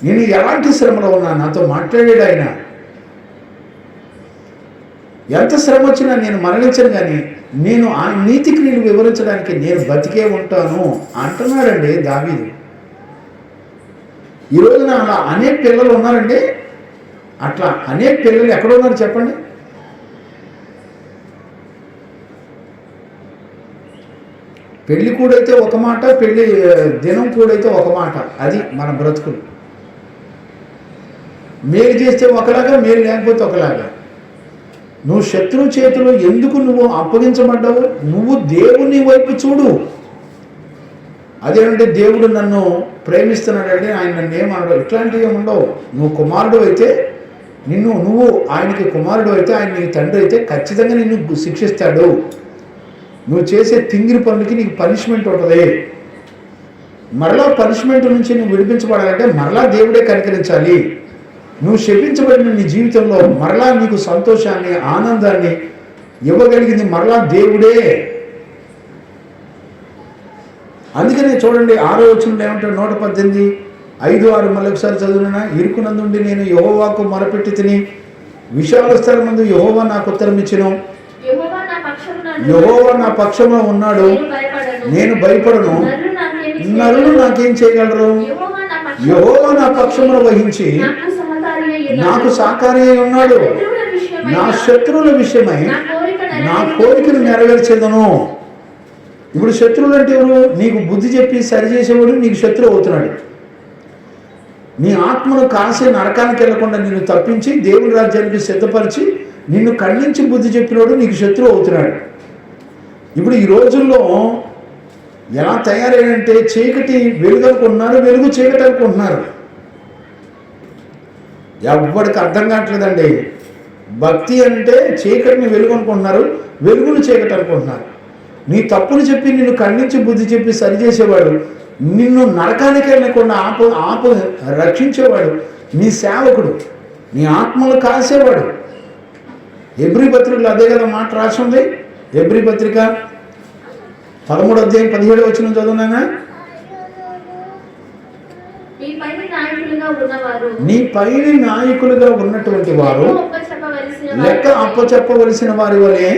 నేను ఎలాంటి శ్రమలో ఉన్నా నాతో మాట్లాడాడు ఆయన. ఎంత శ్రమ వచ్చినా నేను మరణించను, కానీ నేను ఆ నీతి క్రియలు వివరించడానికి నేను బతికే ఉంటాను అంటున్నాడండి దావీదు. ఈ రోజున అలా అనేక పిల్లలు ఉన్నారండి. అట్లా అనేక పిల్లలు ఎక్కడ ఉన్నారు చెప్పండి? పెళ్లి కూడైతే ఒక మాట, పెళ్లి దినం కూడైతే ఒక మాట. అది మన బ్రతుకులు. మేలు చేస్తే ఒకలాగా, మేలు లేకపోతే ఒకలాగా. నువ్వు శత్రువు చేతిలో ఎందుకు నువ్వు అప్పగించబడ్డావు? నువ్వు దేవుని వైపు చూడు. అదేంటే దేవుడు నన్ను ప్రేమిస్తున్నాడంటే ఆయన నన్ను ఏమనడు, ఇట్లాంటివి ఏముండవు. నువ్వు కుమారుడు అయితే నువ్వు ఆయనకి కుమారుడు అయితే, ఆయన నీకు తండ్రి అయితే ఖచ్చితంగా నిన్ను శిక్షిస్తాడు. నువ్వు చేసే తింగిరి పనులకి నీకు పనిష్మెంట్ ఉంటుంది. మరలా పనిష్మెంట్ నుంచి నువ్వు విడిపించబడాలంటే మరలా దేవుడే కనికరించాలి. నువ్వు శపించబడిన నీ జీవితంలో మరలా నీకు సంతోషాన్ని ఆనందాన్ని ఇవ్వగలిగింది మరలా దేవుడే. అందుకనే చూడండి 6వ వచనంలో ఏమంటాడు? 118, 5-6 మళ్ళీ ఒకసారి చదువునా. ఇరుకునందుండి నేను యెహోవాకు మొరపెట్టి తిని విశాల స్థలం ముందు యెహోవా నాకు ఉత్తరం ఇచ్చెను. యెహోవా నా పక్షంలో ఉన్నాడు, నేను భయపడను. నరులు నాకేం చేయగలరు? యెహోవా నా పక్షంలో వహించి నాకు సహకారి అయి ఉన్నాడు. నా శత్రువుల విషయమై నా కోరికను నెరవేర్చేదను. ఇప్పుడు శత్రువులు అంటే ఎవరు? నీకు బుద్ధి చెప్పి సరిచేసేవాడు నీకు శత్రువు అవుతున్నాడు. నీ ఆత్మను కాసే నరకానికి వెళ్లకుండా నిన్ను తప్పించి దేవుని రాజ్యానికి సిద్ధపరిచి నిన్ను ఖండించి బుద్ధి చెప్పినవాడు నీకు శత్రువు అవుతున్నాడు. ఇప్పుడు ఈ రోజుల్లో ఎలా తయారైనంటే చీకటి వెలుగు అనుకుంటున్నారు, వెలుగు చీకటి అనుకుంటున్నారు. ఎవ్వడికి అర్థం కావట్లేదండి. భక్తి అంటే చీకటిని వెలుగు అనుకుంటున్నారు, వెలుగును చీకటి అనుకుంటున్నారు. నీ తప్పులు చెప్పి నిన్ను ఖండించి బుద్ధి చెప్పి సరిచేసేవాడు, నిన్ను నరకానికి వెళ్ళకుండా ఆపు రక్షించేవాడు నీ సేవకుడు, నీ ఆత్మలు కాసేవాడు. హెబ్రీ పత్రికలో అదే కదా మాట రాసింది. హెబ్రీ పత్రిక 13వ అధ్యాయం 17వ వచనం చదువునానా. నీ పైన నాయకులుగా ఉన్నటువంటి వారు లెక్క అప్పచెప్పవలసిన వారి వలె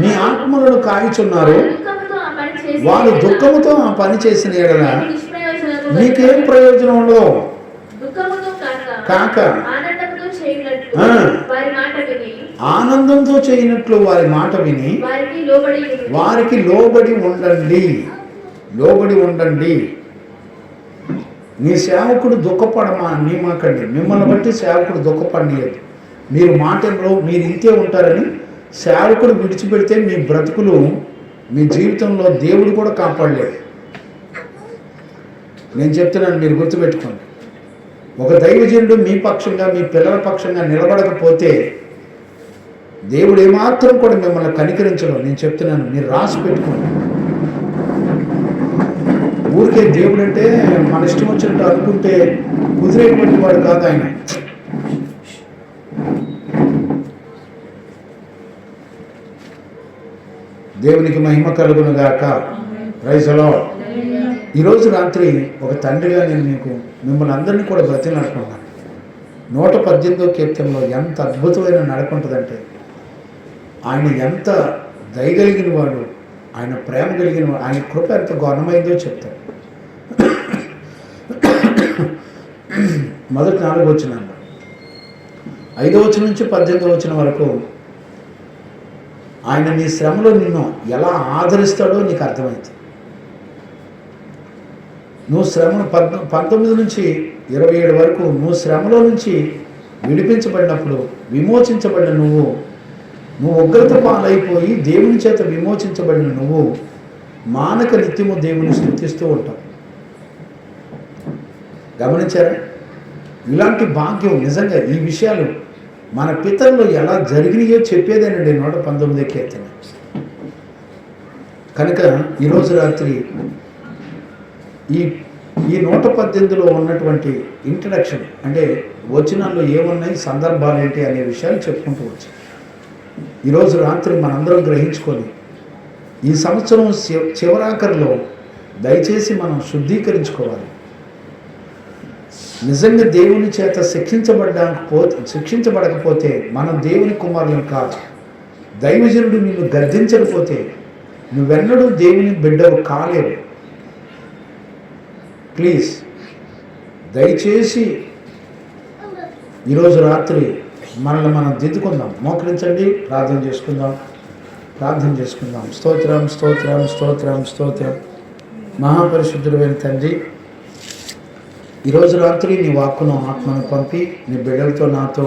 నీ ఆత్మలను కాయుచున్నారు. వారు దుఃఖముతో ఆ పని చేసిన ఎడల నీకేం ప్రయోజనం ఉండదు కాక ఆనందంతో చేయనట్లు వారి మాట విని వారికి లోబడి ఉండండి. లోబడి ఉండండి. నీ సేవకుడు దుఃఖపడమాకండి. మిమ్మల్ని బట్టి సేవకుడు దుఃఖపడలేదు. మీరు మాటల్లో మీరు ఇంతే ఉంటారని సేవకుడు విడిచిపెడితే మీ బ్రతుకులు మీ జీవితంలో దేవుడు కూడా కాపాడలేడు. నేను చెప్తున్నాను, మీరు గుర్తుపెట్టుకోండి. ఒక దైవజనుడు మీ పక్షంగా మీ పిల్లల పక్షంగా నిలబడకపోతే దేవుడు ఏమాత్రం కూడా మిమ్మల్ని కనికరించడం. నేను చెప్తున్నాను, మీరు రాసి పెట్టుకోండి. ఊరికే దేవుడు అంటే మన ఇష్టం వచ్చినట్టు అనుకుంటే కుదిరేటువంటి వాడు కాదు ఆయన. దేవునికి మహిమ కలుగును గాక. Praise the Lord. ఈరోజు రాత్రి ఒక తండ్రిగా నేను మిమ్మల్ని అందరినీ కూడా బ్రతిలాడుకున్నాను. 118వ కీర్తనలో ఎంత అద్భుతమైన నడకుంటుందంటే, ఆయన ఎంత దయగలిగిన వాడు, ఆయన ప్రేమ కలిగిన వాడు, ఆయన కృప ఎంత ఘనమైందో చెప్తాడు. మొదటి 4 వచనాలు, 5వ వచనం నుంచి 18వ వచనం వరకు ఆయన నీ శ్రమలో నిన్ను ఎలా ఆదరిస్తాడో నీకు అర్థమైంది. నువ్వు శ్రమను 19 నుంచి 27 వరకు నువ్వు శ్రమలో నుంచి విడిపించబడినప్పుడు, విమోచించబడిన నువ్వు ఉగ్రత పాలైపోయి దేవుని చేత విమోచించబడిన నువ్వు మానక నిత్యము దేవుని స్తుతిస్తూ ఉంటావు. గమనించారా? ఇలాంటి భాగ్యం నిజంగా ఈ విషయాలు మన పితరులు ఎలా జరిగినాయో చెప్పేదేనండి 119వ కీర్తన. కనుక ఈరోజు రాత్రి ఈ 118లో ఉన్నటువంటి ఇంట్రడక్షన్, అంటే వచనాల్లో ఏమున్నాయి, సందర్భాలు ఏంటి అనే విషయాలు చెప్పుకుంటూ వచ్చాయి. ఈరోజు రాత్రి మనందరం గ్రహించుకొని ఈ సంవత్సరం చివరాఖరిలో దయచేసి మనం శుద్ధీకరించుకోవాలి. నిజంగా దేవుని చేత శిక్షించబడకపోతే మనం దేవుని కుమారులను కాదు. దైవజనుడు నిన్ను గద్దించకపోతే నువ్వెన్నడూ దేవుని బిడ్డవు కాలేవు. ప్లీజ్ దయచేసి ఈరోజు రాత్రి మనల్ని మనం దిద్దుకుందాం. మోకరించండి, ప్రార్థన చేసుకుందాం. స్తోత్రం స్తోత్రం స్తోత్రం స్తోత్రం. మహాపరిశుద్ధుడైన తండ్రి, ఈరోజు రాత్రి నీ వాక్కును ఆత్మను పంపి నీ బిడ్డలతో నాతో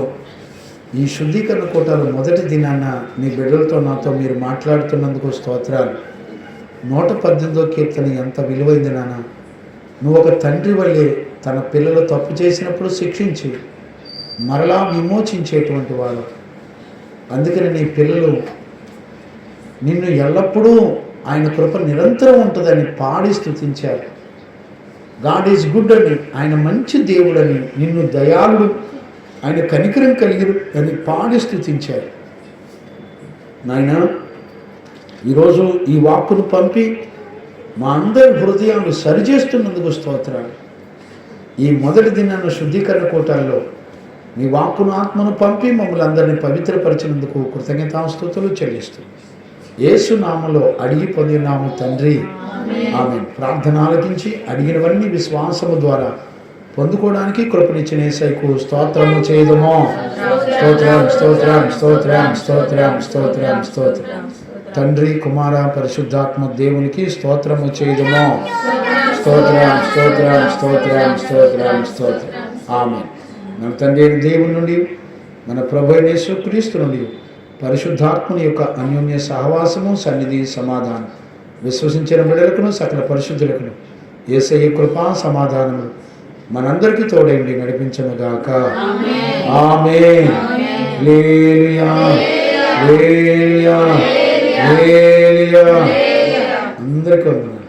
ఈ శుద్ధీకరణ కూటాలు మొదటి దినాన్న నీ బిడ్డలతో నాతో మీరు మాట్లాడుతున్నందుకు స్తోత్రాలు. 118వ కీర్తన ఎంత విలువైంది నాన్న. నువ్వు ఒక తండ్రి వల్లే తన పిల్లలు తప్పు చేసినప్పుడు శిక్షించి మరలా విమోచించేటువంటి వాడు. అందుకని నీ పిల్లలు నిన్ను ఎల్లప్పుడూ ఆయన కృప నిరంతరం ఉంటుందని పాడి స్తుతించారు. గాడ్ ఈజ్ గుడ్ అని, ఆయన మంచి దేవుడని, నిన్ను దయాళుడు, ఆయన కనికరం కలిగిరు అని పాడి స్తుతించారు. నాయన, ఈరోజు ఈ వాక్కును పంపి మా అందరి హృదయాలు సరిచేస్తున్నందుకు స్తోత్రాలు. ఈ మొదటి దినాన్న శుద్ధీకరణ కూటాల్లో నీ వాక్కును ఆత్మను పంపి మమ్మల్ని అందరినీ పవిత్రపరిచినందుకు కృతజ్ఞతాస్తుతులు చెల్లిస్తూ యేసు నామములో అడిగి పొందినాము తండ్రి, ఆమేన్. ప్రార్థన ఆలకించి అడిగినవన్నీ విశ్వాసము ద్వారా పొందుకోవడానికి కృపనిచ్చిన యేసయ్యకు స్తోత్రము చేయుదుము. స్తోత్రం స్తోత్రం స్తోత్రం స్తోత్రం స్తోత్రం స్తోత్రం. తండ్రి, కుమార, పరిశుద్ధాత్మ దేవునికి స్తోత్రము చేయుదుము. స్తోత్రం స్తోత్రం స్తోత్రం స్తోత్రం స్తోత్రం. ఆమేన్. మన తండ్రి అయిన దేవుని నుండి, మన ప్రభు అయిన యేసుక్రీస్తు నుండి, పరిశుద్ధాత్మని యొక్క అన్యోన్య సహవాసము, సన్నిధి, సమాధానం విశ్వసించిన బిడ్డలకును సకల పరిశుద్ధులకును యేసయ్య కృపా సమాధానము మనందరికీ తోడైండి నడిపించునుగాక. ఆమేన్. హల్లెలూయా హల్లెలూయా హల్లెలూయా. అందరికీ వందనాలు.